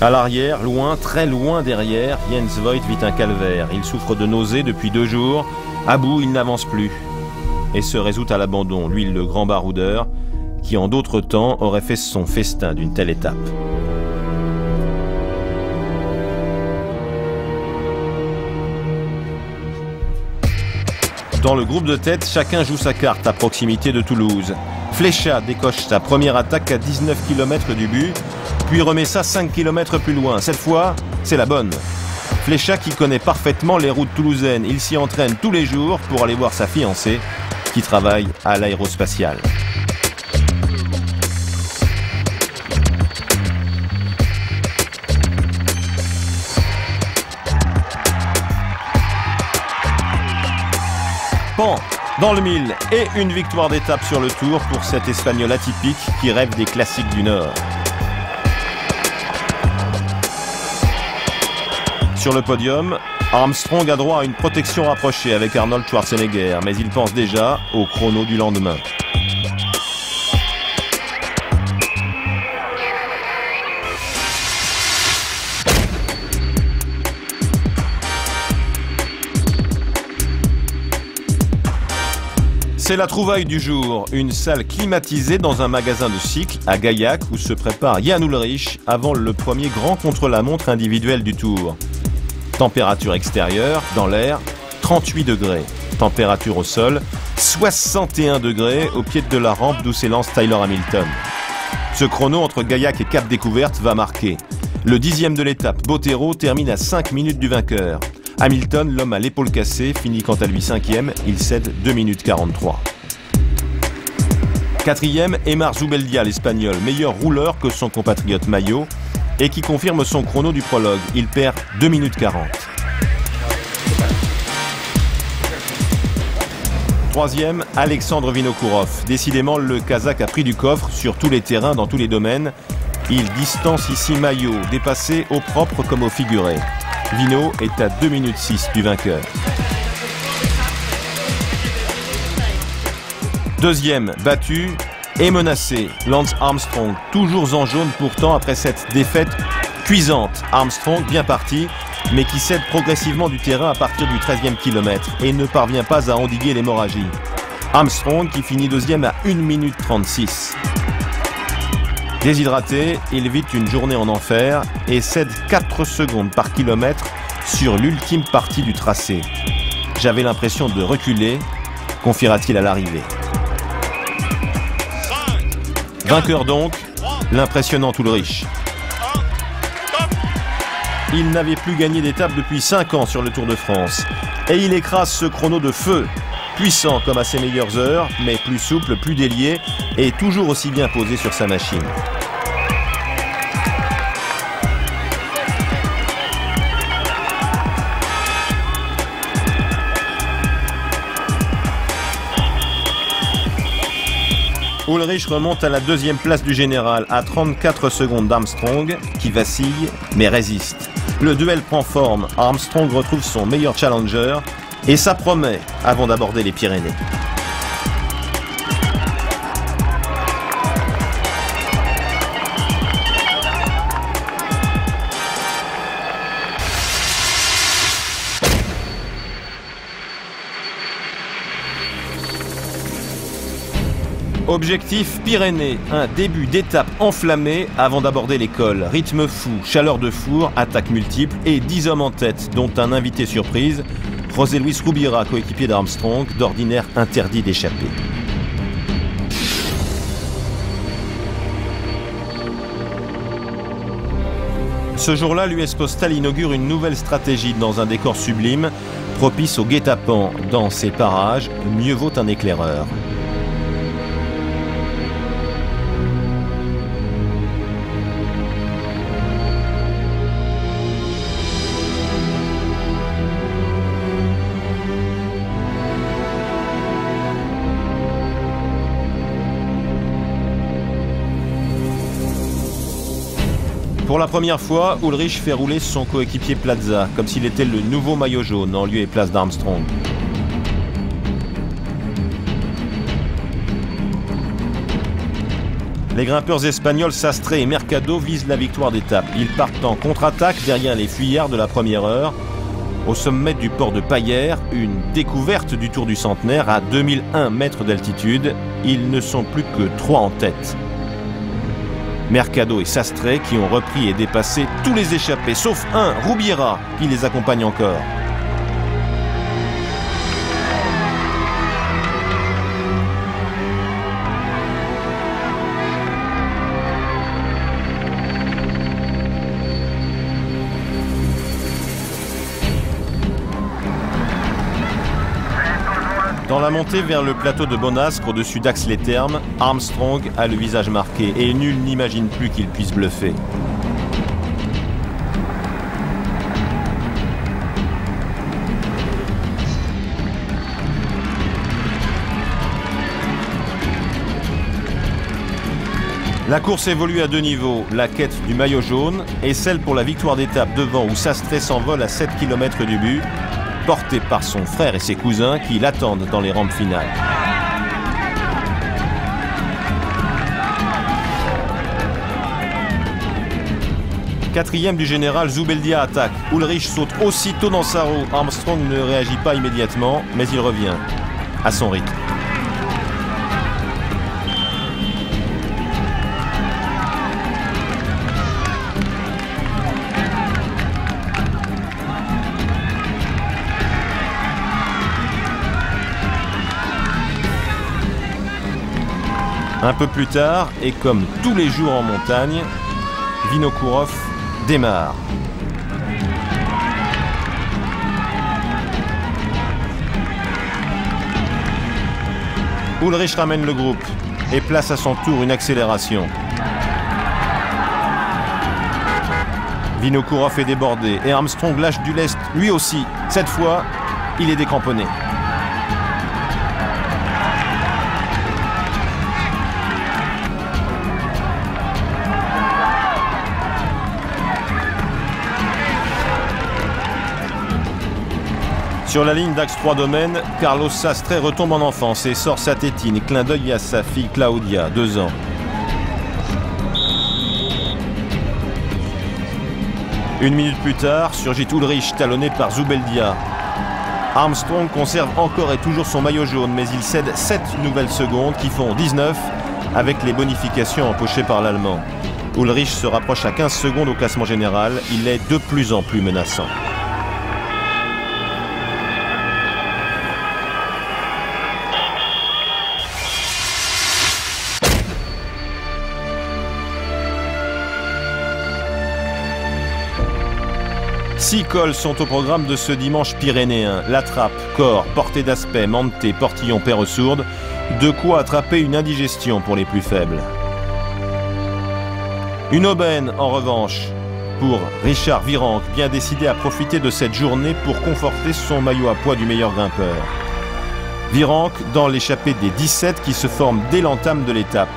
À l'arrière, loin, très loin derrière, Jens Voigt vit un calvaire. Il souffre de nausées depuis 2 jours. À bout, il n'avance plus et se résout à l'abandon, lui le grand baroudeur, qui en d'autres temps aurait fait son festin d'une telle étape. Dans le groupe de tête, chacun joue sa carte à proximité de Toulouse. Flecha décoche sa première attaque à 19 km du but, puis remet ça 5 km plus loin. Cette fois, c'est la bonne. Flecha qui connaît parfaitement les routes toulousaines. Il s'y entraîne tous les jours pour aller voir sa fiancée, qui travaille à l'aérospatiale. Pan dans le 1000 et une victoire d'étape sur le Tour pour cet Espagnol atypique qui rêve des classiques du Nord. Sur le podium, Armstrong a droit à une protection rapprochée avec Arnold Schwarzenegger, mais il pense déjà au chrono du lendemain. C'est la trouvaille du jour, une salle climatisée dans un magasin de cycles à Gaillac où se prépare Jan Ullrich avant le premier grand contre-la-montre individuel du Tour. Température extérieure, dans l'air, 38 degrés. Température au sol, 61 degrés au pied de la rampe d'où s'élance Tyler Hamilton. Ce chrono entre Gaillac et Cap Découverte va marquer. Le 10e de l'étape, Bottero, termine à 5 minutes du vainqueur. Hamilton, l'homme à l'épaule cassée, finit quant à lui 5e, il cède 2 minutes 43. 4e, Emar Zubeldia, l'Espagnol, meilleur rouleur que son compatriote Maillot, et qui confirme son chrono du prologue. Il perd 2 minutes 40. Troisième, Alexandre Vinokourov. Décidément, le Kazakh a pris du coffre sur tous les terrains, dans tous les domaines. Il distance ici Maillot, dépassé au propre comme au figuré. Vino est à 2 minutes 6 du vainqueur. Deuxième, battu et menacé, Lance Armstrong, toujours en jaune pourtant après cette défaite cuisante. Armstrong bien parti, mais qui cède progressivement du terrain à partir du 13e kilomètre et ne parvient pas à endiguer l'hémorragie. Armstrong qui finit deuxième à 1 minute 36. Déshydraté, il vit une journée en enfer et cède 4 secondes par kilomètre sur l'ultime partie du tracé. J'avais l'impression de reculer, confiera-t-il à l'arrivée. Vainqueur donc, l'impressionnant Ulrich. Il n'avait plus gagné d'étape depuis 5 ans sur le Tour de France. Et il écrase ce chrono de feu, puissant comme à ses meilleures heures, mais plus souple, plus délié et toujours aussi bien posé sur sa machine. Ulrich remonte à la 2e place du général, à 34 secondes d'Armstrong, qui vacille, mais résiste. Le duel prend forme, Armstrong retrouve son meilleur challenger, et ça promet avant d'aborder les Pyrénées. Objectif Pyrénées, un début d'étape enflammé avant d'aborder les cols. Rythme fou, chaleur de four, attaques multiples et 10 hommes en tête, dont un invité surprise, José Luis Rubira, coéquipier d'Armstrong, d'ordinaire interdit d'échapper. Ce jour-là, l'US Postal inaugure une nouvelle stratégie dans un décor sublime, propice au guet-apens. Dans ces parages, mieux vaut un éclaireur. Pour la première fois, Ulrich fait rouler son coéquipier Plaza, comme s'il était le nouveau maillot jaune en lieu et place d'Armstrong. Les grimpeurs espagnols Sastre et Mercado visent la victoire d'étape. Ils partent en contre-attaque derrière les fuyards de la première heure. Au sommet du port de Paillères, une découverte du Tour du Centenaire à 2001 mètres d'altitude. Ils ne sont plus que 3 en tête. Mercado et Sastre qui ont repris et dépassé tous les échappés, sauf un, Rubira, qui les accompagne encore. Dans la montée vers le plateau de Bonasque, au-dessus d'Ax-les-Thermes, Armstrong a le visage marqué et nul n'imagine plus qu'il puisse bluffer. La course évolue à 2 niveaux, la quête du maillot jaune et celle pour la victoire d'étape devant où Sastre s'envole à 7 km du but, porté par son frère et ses cousins qui l'attendent dans les rampes finales. Quatrième du général, Zubeldia attaque. Ulrich saute aussitôt dans sa roue. Armstrong ne réagit pas immédiatement, mais il revient à son rythme. Un peu plus tard, et comme tous les jours en montagne, Vinokourov démarre. Ulrich ramène le groupe et place à son tour une accélération. Vinokourov est débordé et Armstrong lâche du lest lui aussi. Cette fois, il est décramponné. Sur la ligne d'Axe 3 Domaines, Carlos Sastre retombe en enfance et sort sa tétine. Clin d'œil à sa fille Claudia, 2 ans. Une minute plus tard, surgit Ulrich talonné par Zubeldia. Armstrong conserve encore et toujours son maillot jaune, mais il cède 7 nouvelles secondes qui font 19 avec les bonifications empochées par l'Allemand. Ulrich se rapproche à 15 secondes au classement général. Il est de plus en plus menaçant. Six cols sont au programme de ce dimanche pyrénéen. La Trappe, Corps, Portée d'Aspect, Manté, Portillon, Perresourde. De quoi attraper une indigestion pour les plus faibles. Une aubaine, en revanche, pour Richard Virenque, bien décidé à profiter de cette journée pour conforter son maillot à poids du meilleur grimpeur. Virenque dans l'échappée des 17 qui se forment dès l'entame de l'étape.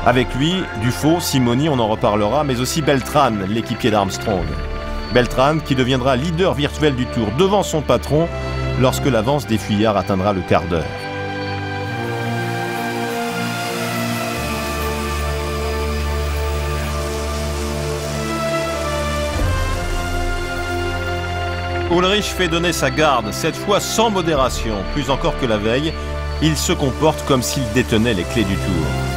Avec lui, Dufaux, Simoni, on en reparlera, mais aussi Beltran, l'équipier d'Armstrong. Beltran qui deviendra leader virtuel du Tour devant son patron lorsque l'avance des fuyards atteindra le quart d'heure. Ulrich fait donner sa garde, cette fois sans modération. Plus encore que la veille, il se comporte comme s'il détenait les clés du Tour.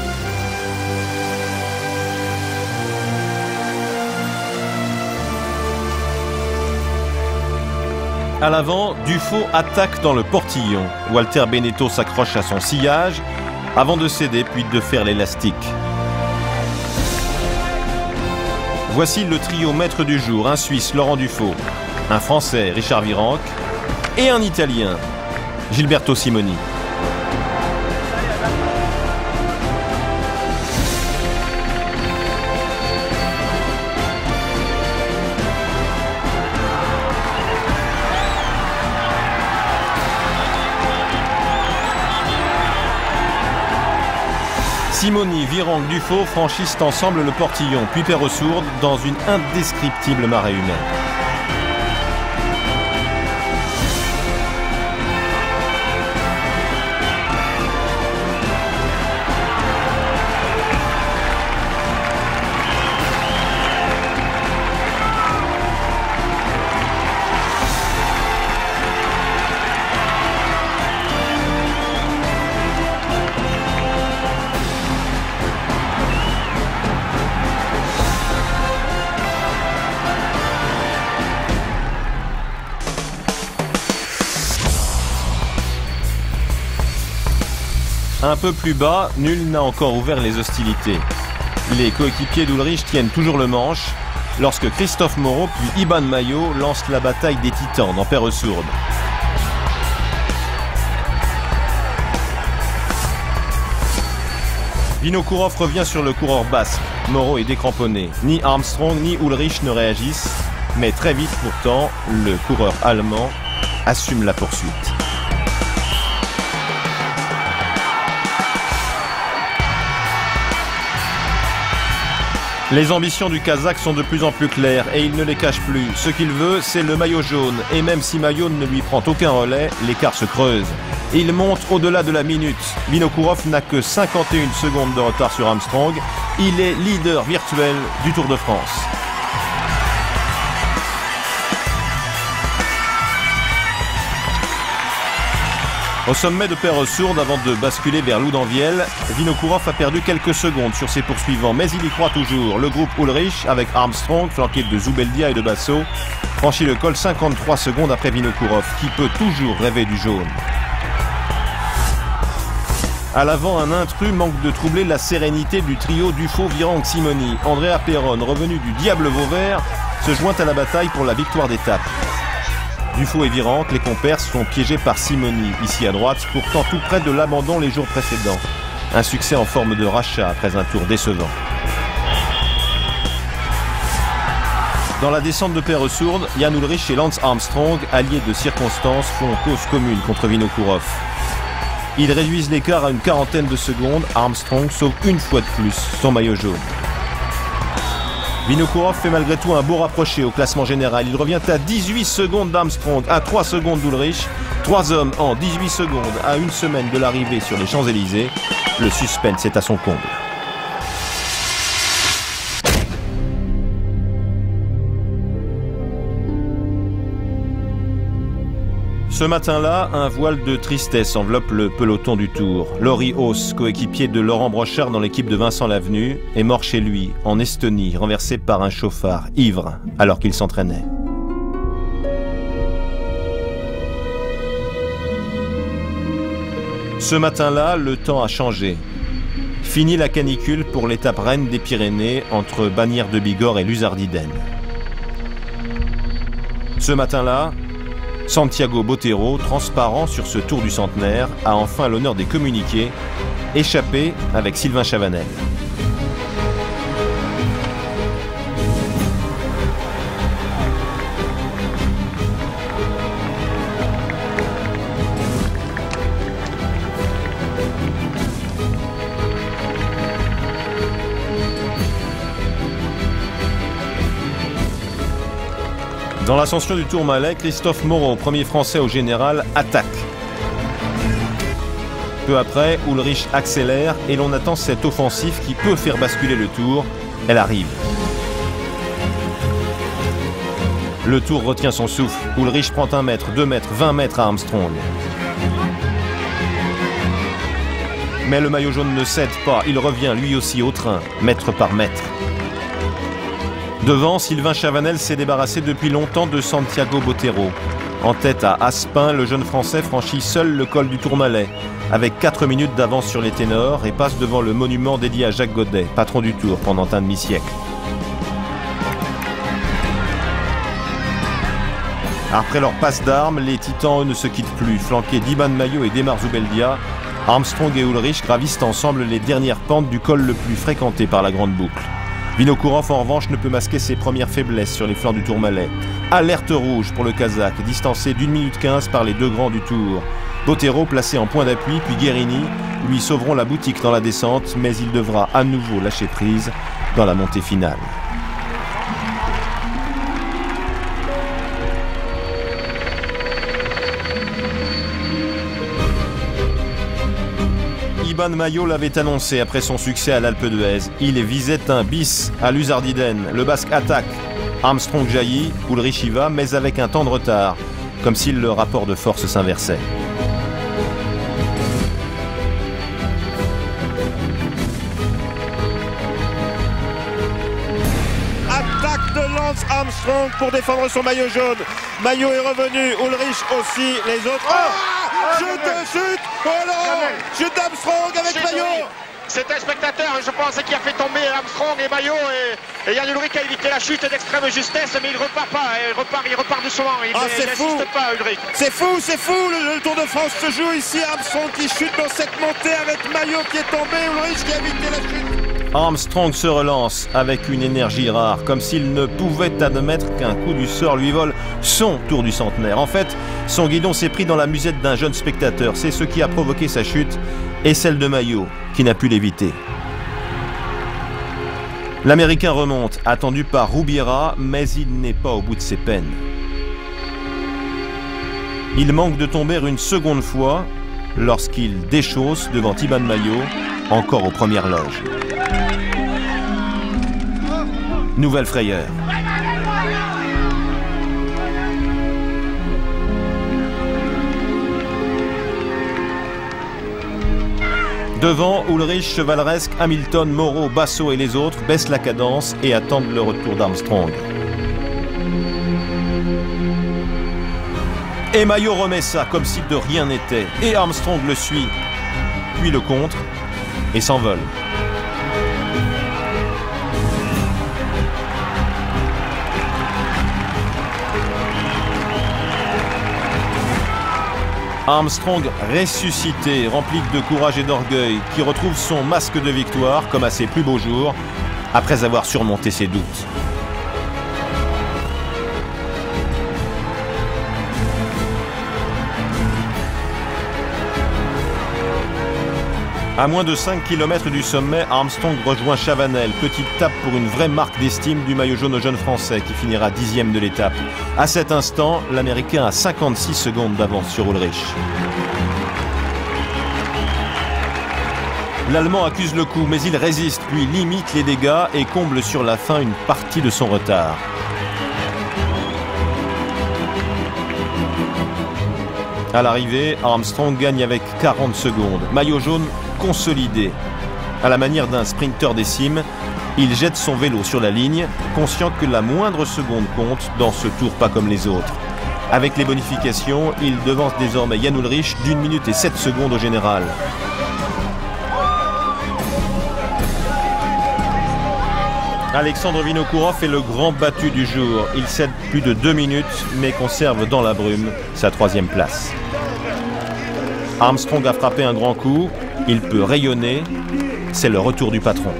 À l'avant, Dufaux attaque dans le portillon. Walter Benetto s'accroche à son sillage avant de céder puis de faire l'élastique. Voici le trio maître du jour, un Suisse, Laurent Dufaux, un Français, Richard Virenque, et un Italien, Gilberto Simoni. Simoni, Virenque, Dufaux franchissent ensemble le portillon, puis Perresourde dans une indescriptible marée humaine. Un peu plus bas, nul n'a encore ouvert les hostilités. Les coéquipiers d'Ulrich tiennent toujours le manche lorsque Christophe Moreau puis Iban Mayo lancent la bataille des titans dans Perresourde. Vinokourov revient sur le coureur basque. Moreau est décramponné. Ni Armstrong ni Ulrich ne réagissent, mais très vite pourtant, le coureur allemand assume la poursuite. Les ambitions du Kazakh sont de plus en plus claires et il ne les cache plus. Ce qu'il veut, c'est le maillot jaune. Et même si Mayo ne lui prend aucun relais, l'écart se creuse. Il monte au-delà de la minute. Vinokourov n'a que 51 secondes de retard sur Armstrong. Il est leader virtuel du Tour de France. Au sommet de Perresourde, avant de basculer vers Loudanvielle, Vinokourov a perdu quelques secondes sur ses poursuivants, mais il y croit toujours. Le groupe Ulrich, avec Armstrong, flanqué de Zubeldia et de Basso, franchit le col 53 secondes après Vinokourov, qui peut toujours rêver du jaune. À l'avant, un intrus manque de troubler la sérénité du trio Dufaux, Virenque, Simoni. Andrea Perron, revenu du Diable Vauvert, se joint à la bataille pour la victoire d'étape. Dufaux et Virenque, les compères, sont piégés par Simoni, ici à droite, pourtant tout près de l'abandon les jours précédents. Un succès en forme de rachat après un tour décevant. Dans la descente de Perresourde, Jan Ulrich et Lance Armstrong, alliés de circonstances, font cause commune contre Vinokourov. Ils réduisent l'écart à une quarantaine de secondes. Armstrong sauve une fois de plus son maillot jaune. Vinokourov fait malgré tout un beau rapproché au classement général. Il revient à 18 secondes d'Armstrong, à 3 secondes d'Ulrich. 3 hommes en 18 secondes à une semaine de l'arrivée sur les Champs-Élysées. Le suspense est à son comble. Ce matin-là, un voile de tristesse enveloppe le peloton du Tour. Laurie Haus, coéquipier de Laurent Brochard dans l'équipe de Vincent Lavenu, est mort chez lui, en Estonie, renversé par un chauffard, ivre, alors qu'il s'entraînait. Ce matin-là, le temps a changé. Fini la canicule pour l'étape reine des Pyrénées entre Bagnères de Bigorre et Luzardiden. Ce matin-là, Santiago Botero, transparent sur ce Tour du centenaire, a enfin l'honneur des communiqués, échappé avec Sylvain Chavanel. Dans l'ascension du Tourmalet, Christophe Moreau, premier français au général, attaque. Peu après, Ulrich accélère et l'on attend cette offensive qui peut faire basculer le Tour. Elle arrive. Le Tour retient son souffle. Ulrich prend 1 mètre, 2 mètres, 20 mètres à Armstrong. Mais le maillot jaune ne cède pas. Il revient lui aussi au train, mètre par mètre. Devant, Sylvain Chavanel s'est débarrassé depuis longtemps de Santiago Botero. En tête à Aspin, le jeune Français franchit seul le col du Tourmalet, avec 4 minutes d'avance sur les ténors et passe devant le monument dédié à Jacques Godet, patron du Tour pendant un demi-siècle. Après leur passe d'armes, les Titans eux ne se quittent plus. Flanqués d'Iban Mayo et d'Emar Zubeldia, Armstrong et Ulrich gravissent ensemble les dernières pentes du col le plus fréquenté par la Grande Boucle. Vinokourov, en revanche, ne peut masquer ses premières faiblesses sur les flancs du Tourmalet. Alerte rouge pour le Kazakh, distancé d'1 minute 15 par les 2 grands du Tour. Botero, placé en point d'appui, puis Guérini, lui sauveront la boutique dans la descente, mais il devra à nouveau lâcher prise dans la montée finale. Iban Mayo l'avait annoncé après son succès à l'Alpe d'Huez. Il visait un bis à Luzardiden. Le Basque attaque. Armstrong jaillit, Ulrich y va, mais avec un temps de retard, comme si le rapport de force s'inversait. Attaque de Lance Armstrong pour défendre son maillot jaune. Maillot est revenu, Ulrich aussi, les autres... Oh, chute oh non, chute d'Armstrong avec Maillot. C'est un spectateur, je pense, qui a fait tomber Armstrong et Maillot, et Jan Ullrich a évité la chute d'extrême justesse, mais il repart pas, il repart doucement, il n'insiste pas, Ullrich. C'est fou, le Tour de France se joue ici, Armstrong qui chute dans cette montée avec Maillot qui est tombé, Ullrich qui a évité la chute. Armstrong se relance avec une énergie rare, comme s'il ne pouvait admettre qu'un coup du sort lui vole son Tour du centenaire. En fait, son guidon s'est pris dans la musette d'un jeune spectateur. C'est ce qui a provoqué sa chute et celle de Maillot, qui n'a pu l'éviter. L'Américain remonte, attendu par Roubiera, mais il n'est pas au bout de ses peines. Il manque de tomber une seconde fois lorsqu'il déchausse devant Iban Mayo, encore aux premières loges. Nouvelle frayeur. Devant, Ulrich, Chevaleresque, Hamilton, Moreau, Basso et les autres baissent la cadence et attendent le retour d'Armstrong. Et Maillot remet ça comme si de rien n'était. Et Armstrong le suit, puis le contre et s'envole. Armstrong ressuscité, rempli de courage et d'orgueil, qui retrouve son masque de victoire comme à ses plus beaux jours, après avoir surmonté ses doutes. À moins de 5 km du sommet, Armstrong rejoint Chavanel. Petite tape pour une vraie marque d'estime du maillot jaune au jeune français qui finira 10e de l'étape. À cet instant, l'Américain a 56 secondes d'avance sur Ulrich. L'Allemand accuse le coup, mais il résiste, puis limite les dégâts et comble sur la fin une partie de son retard. À l'arrivée, Armstrong gagne avec 40 secondes. Maillot jaune consolidé. À la manière d'un sprinter des cimes, il jette son vélo sur la ligne, conscient que la moindre seconde compte dans ce tour pas comme les autres. Avec les bonifications, il devance désormais Jan Ullrich d'1 minute et 7 secondes au général. Alexandre Vinokourov est le grand battu du jour. Il cède plus de 2 minutes, mais conserve dans la brume sa 3e place. Armstrong a frappé un grand coup. Il peut rayonner. C'est le retour du patron.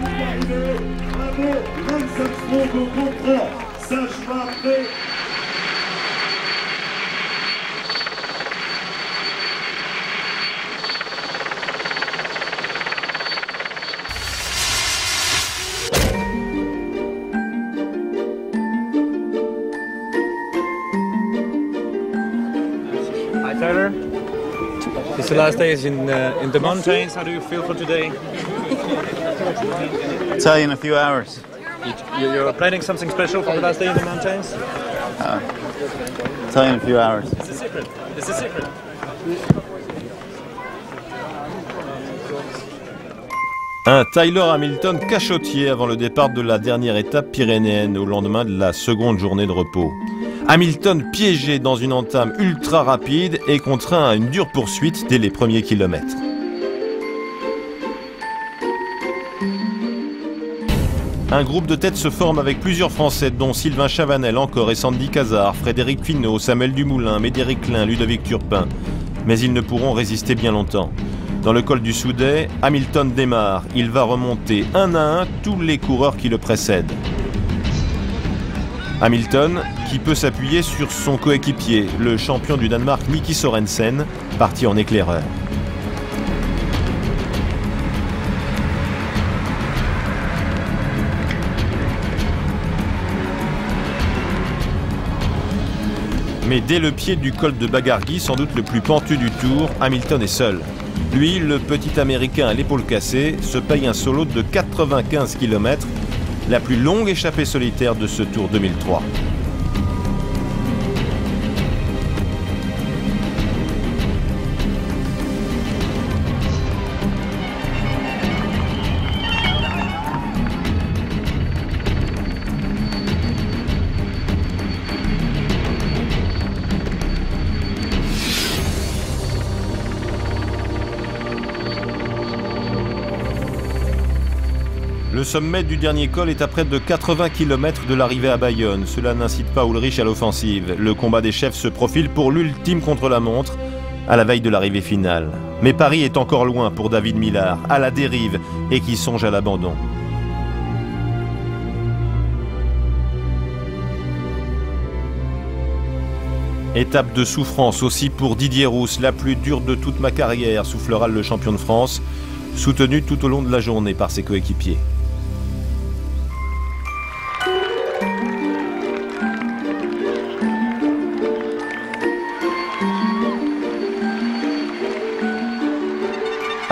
Tyler, it's the last days in the mountains. How do you feel for today? I'll tell you in a few hours. You're planning something special for the last day in the mountains? I'll tell you in a few hours. It's a secret. It's a secret. Un Tyler Hamilton cachotier avant le départ de la dernière étape pyrénéenne au lendemain de la seconde journée de repos. Hamilton piégé dans une entame ultra rapide et contraint à une dure poursuite dès les premiers kilomètres. Un groupe de tête se forme avec plusieurs Français, dont Sylvain Chavanel encore et Sandy Cazard, Frédéric Finot, Samuel Dumoulin, Médéric Klein, Ludovic Turpin. Mais ils ne pourront résister bien longtemps. Dans le col du Soudet, Hamilton démarre. Il va remonter un à un tous les coureurs qui le précèdent. Hamilton, qui peut s'appuyer sur son coéquipier, le champion du Danemark Miki Sorensen, parti en éclaireur. Mais dès le pied du col de Bagargui, sans doute le plus pentu du tour, Hamilton est seul. Lui, le petit Américain à l'épaule cassée, se paye un solo de 95 km, la plus longue échappée solitaire de ce Tour 2003. Le sommet du dernier col est à près de 80 km de l'arrivée à Bayonne. Cela n'incite pas Ulrich à l'offensive. Le combat des chefs se profile pour l'ultime contre-la-montre, à la veille de l'arrivée finale. Mais Paris est encore loin pour David Millar, à la dérive et qui songe à l'abandon. Étape de souffrance aussi pour Didier Rousse, la plus dure de toute ma carrière, soufflera le champion de France, soutenu tout au long de la journée par ses coéquipiers.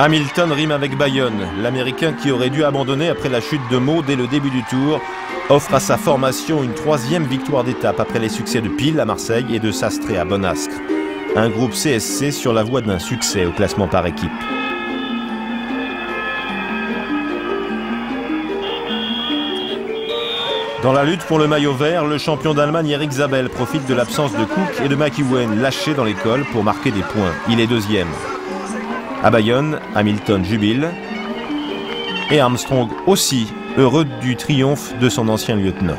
Hamilton rime avec Bayonne. L'Américain qui aurait dû abandonner après la chute de Meaux dès le début du tour offre à sa formation une 3e victoire d'étape après les succès de Pile à Marseille et de Sastré à Bonastre. Un groupe CSC sur la voie d'un succès au classement par équipe. Dans la lutte pour le maillot vert, le champion d'Allemagne Erik Zabel profite de l'absence de Cook et de McEwen lâchés dans les cols pour marquer des points. Il est 2e. À Bayonne, Hamilton jubile. Et Armstrong aussi, heureux du triomphe de son ancien lieutenant.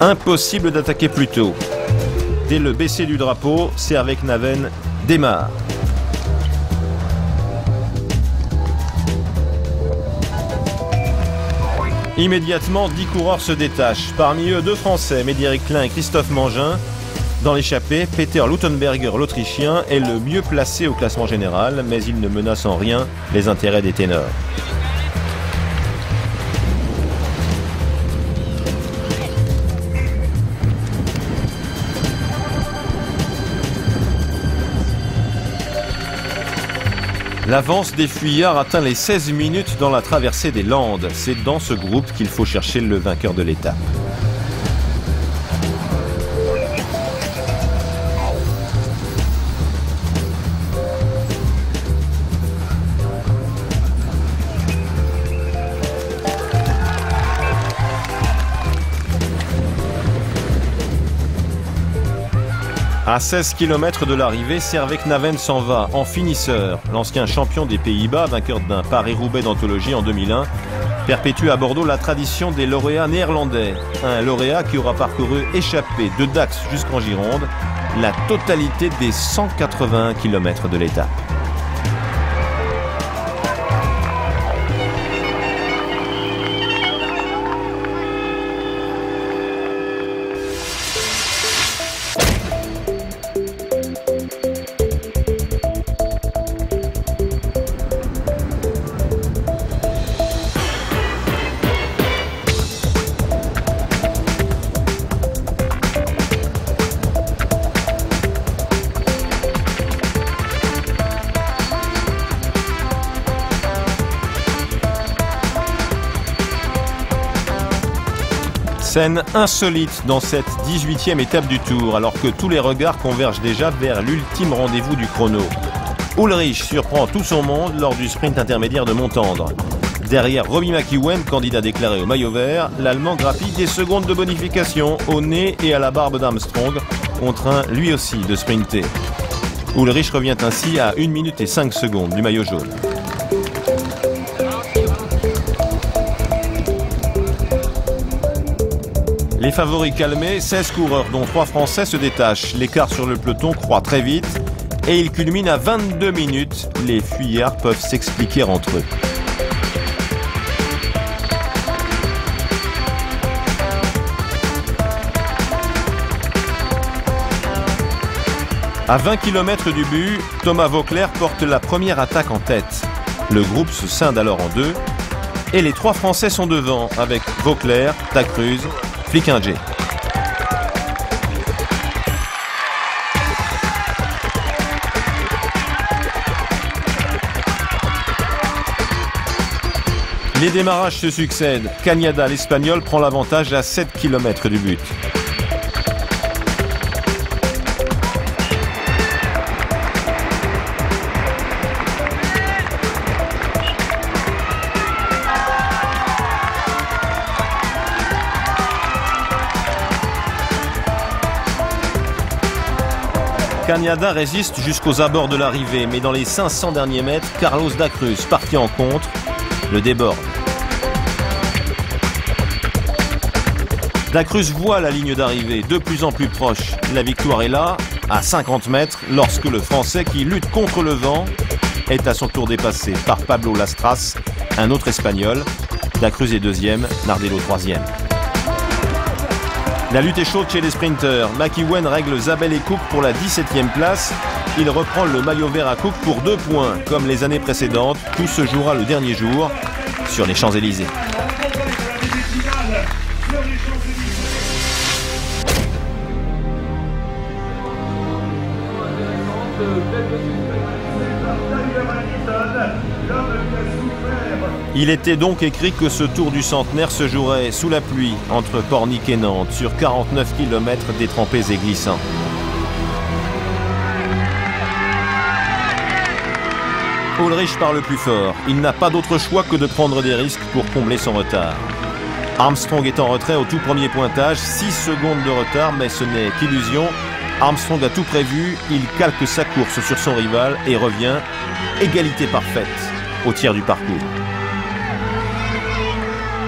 Impossible d'attaquer plus tôt. Dès le baisser du drapeau, Servais-Knaven démarre. Immédiatement, 10 coureurs se détachent. Parmi eux, 2 Français, Médéric Klein et Christophe Mangin. Dans l'échappée, Peter Luttenberger, l'Autrichien, est le mieux placé au classement général, mais il ne menace en rien les intérêts des ténors. L'avance des fuyards atteint les 16 minutes dans la traversée des Landes. C'est dans ce groupe qu'il faut chercher le vainqueur de l'étape. À 16 km de l'arrivée, Servais Knaven s'en va en finisseur. L'ancien champion des Pays-Bas, vainqueur d'un Paris-Roubaix d'anthologie en 2001, perpétue à Bordeaux la tradition des lauréats néerlandais. Un lauréat qui aura parcouru échappé de Dax jusqu'en Gironde la totalité des 181 km de l'étape. Scène insolite dans cette 18e étape du Tour, alors que tous les regards convergent déjà vers l'ultime rendez-vous du chrono. Ulrich surprend tout son monde lors du sprint intermédiaire de Montendre. Derrière Robbie McEwen, candidat déclaré au maillot vert, l'Allemand grappille des secondes de bonification au nez et à la barbe d'Armstrong, contraint lui aussi de sprinter. Ulrich revient ainsi à 1 minute et 5 secondes du maillot jaune. Les favoris calmés, 16 coureurs dont 3 Français se détachent. L'écart sur le peloton croît très vite et il culmine à 22 minutes. Les fuyards peuvent s'expliquer entre eux. À 20 km du but, Thomas Voeckler porte la première attaque en tête. Le groupe se scinde alors en deux et les 3 Français sont devant avec Voeckler, Dacruz, Flickinger. Les démarrages se succèdent. Cañada, l'Espagnol, prend l'avantage à 7 km du but. Cañada résiste jusqu'aux abords de l'arrivée, mais dans les 500 derniers mètres, Carlos Dacruz, parti en contre, le déborde. Dacruz voit la ligne d'arrivée de plus en plus proche. La victoire est là, à 50 mètres, lorsque le Français qui lutte contre le vent est à son tour dépassé par Pablo Lastras, un autre Espagnol. Dacruz est deuxième, Nardello troisième. La lutte est chaude chez les sprinteurs. McEwen règle Zabel et Cook pour la 17e place. Il reprend le maillot vert à Cook pour 2 points. Comme les années précédentes, tout se jouera le dernier jour sur les Champs-Élysées. Il était donc écrit que ce Tour du Centenaire se jouerait sous la pluie entre Pornic et Nantes sur 49 km détrempés et glissants. Ulrich part le plus fort. Il n'a pas d'autre choix que de prendre des risques pour combler son retard. Armstrong est en retrait au tout premier pointage, 6 secondes de retard, mais ce n'est qu'illusion. Armstrong a tout prévu, il calque sa course sur son rival et revient, égalité parfaite, au tiers du parcours.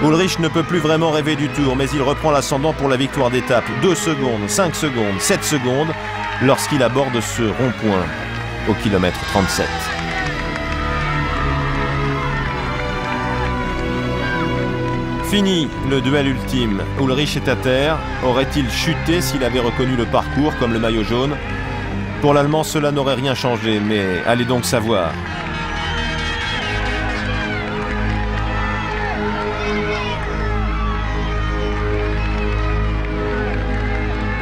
Ulrich ne peut plus vraiment rêver du Tour, mais il reprend l'ascendant pour la victoire d'étape. 2 secondes, 5 secondes, 7 secondes, lorsqu'il aborde ce rond-point au kilomètre 37. Fini le duel ultime. Ulrich est à terre. Aurait-il chuté s'il avait reconnu le parcours comme le maillot jaune? Pour l'Allemand, cela n'aurait rien changé, mais allez donc savoir.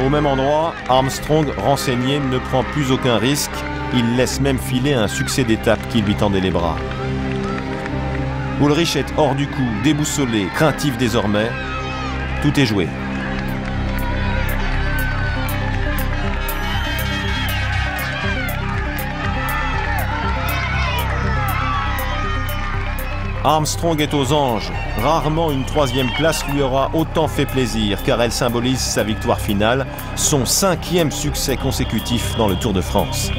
Au même endroit, Armstrong, renseigné, ne prend plus aucun risque. Il laisse même filer un succès d'étape qui lui tendait les bras. Ulrich est hors du coup, déboussolé, craintif désormais. Tout est joué. Armstrong est aux anges. Rarement une troisième place lui aura autant fait plaisir, car elle symbolise sa victoire finale, son 5e succès consécutif dans le Tour de France.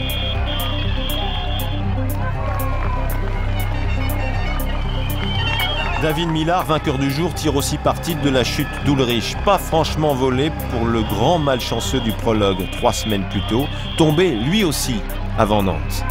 David Millar, vainqueur du jour, tire aussi parti de la chute d'Ulrich. Pas franchement volé pour le grand malchanceux du prologue, 3 semaines plus tôt, tombé lui aussi avant Nantes.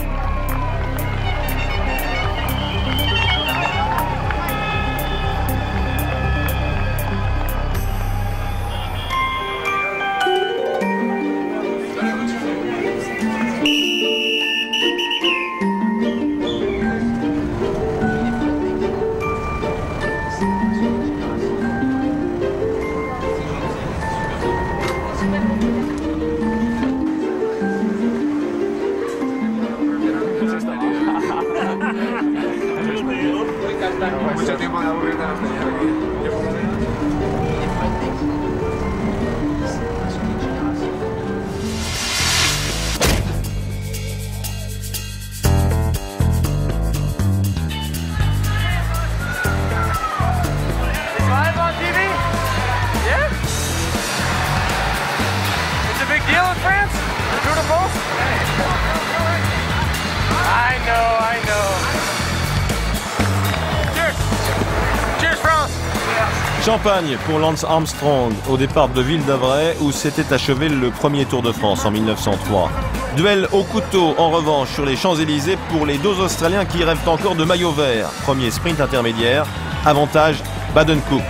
Champagne pour Lance Armstrong au départ de Ville d'Avray où s'était achevé le premier Tour de France en 1903. Duel au couteau en revanche sur les Champs-Élysées pour les 2 Australiens qui rêvent encore de maillot vert. Premier sprint intermédiaire, avantage Baden-Cook.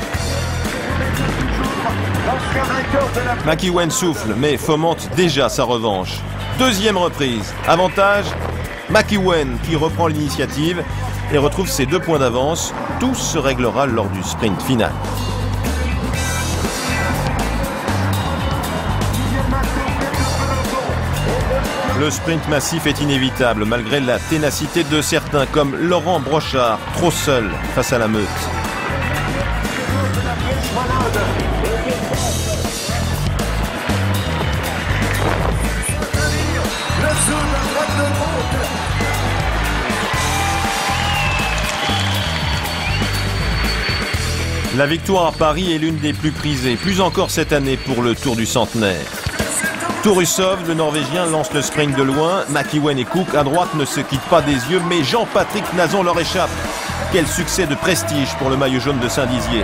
McEwen souffle mais fomente déjà sa revanche. Deuxième reprise, avantage McEwen qui reprend l'initiative et retrouve ses 2 points d'avance. Tout se réglera lors du sprint final. Le sprint massif est inévitable malgré la ténacité de certains comme Laurent Brochard, trop seul face à la meute. La victoire à Paris est l'une des plus prisées, plus encore cette année pour le Tour du Centenaire. Tourusov, le Norvégien, lance le sprint de loin. McEwen et Cook à droite ne se quittent pas des yeux, mais Jean-Patrick Nazon leur échappe. Quel succès de prestige pour le maillot jaune de Saint-Dizier.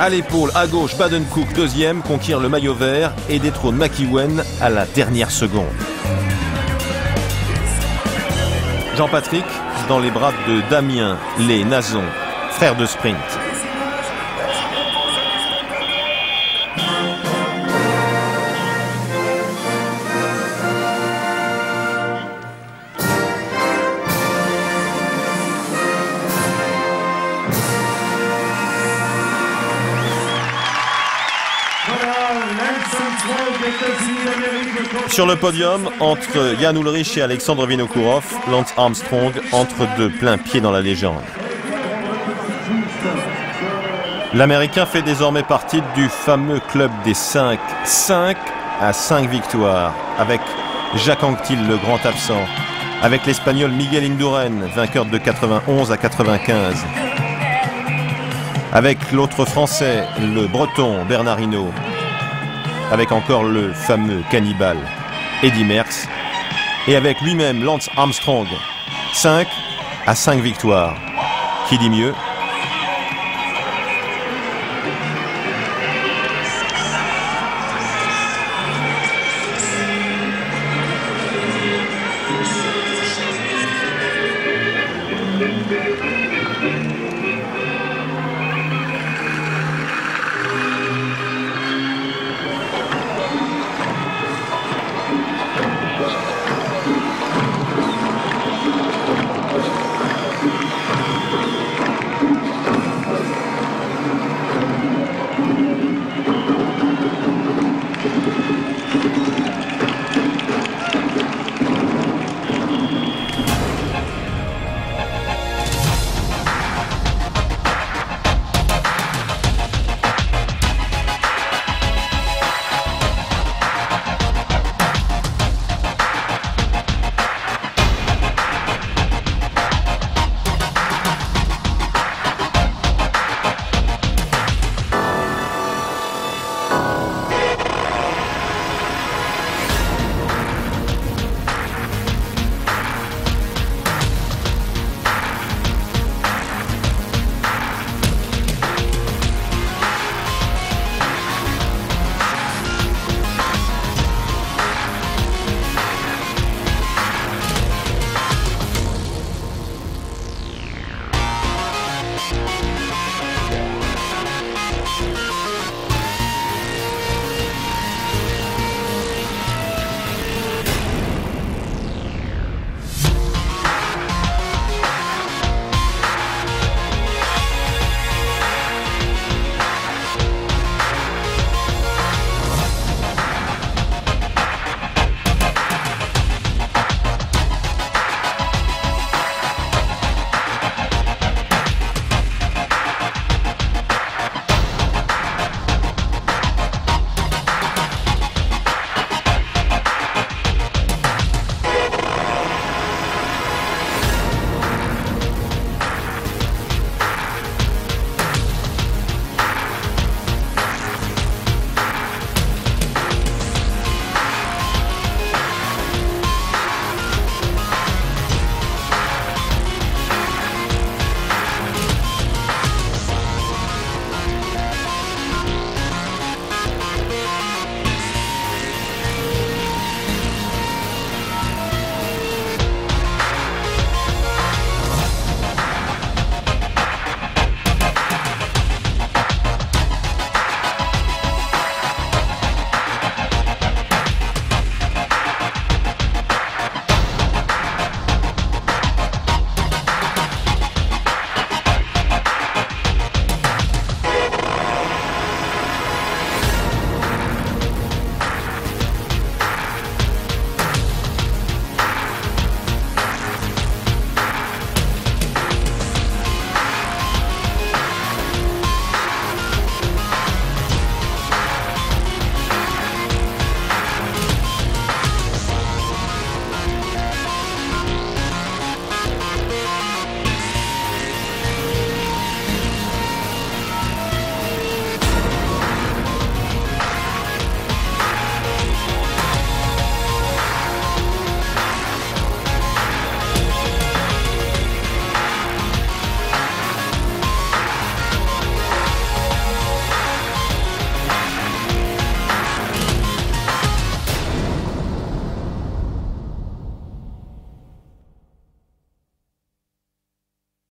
À l'épaule, à gauche, Baden-Cook, deuxième, conquiert le maillot vert et détrône McEwen à la dernière seconde. Jean-Patrick dans les bras de Damien Les Nazon, frère de sprint. Sur le podium, entre Jan Ullrich et Alexandre Vinokourov, Lance Armstrong entre de plein pied dans la légende. L'Américain fait désormais partie du fameux club des 5. 5 à 5 victoires, avec Jacques Anquetil, le grand absent, avec l'Espagnol Miguel Indurain, vainqueur de 91 à 95, avec l'autre Français, le Breton Bernard Hinault, avec encore le fameux cannibale Eddy Merckx, et avec lui-même Lance Armstrong. 5 à 5 victoires. Qui dit mieux?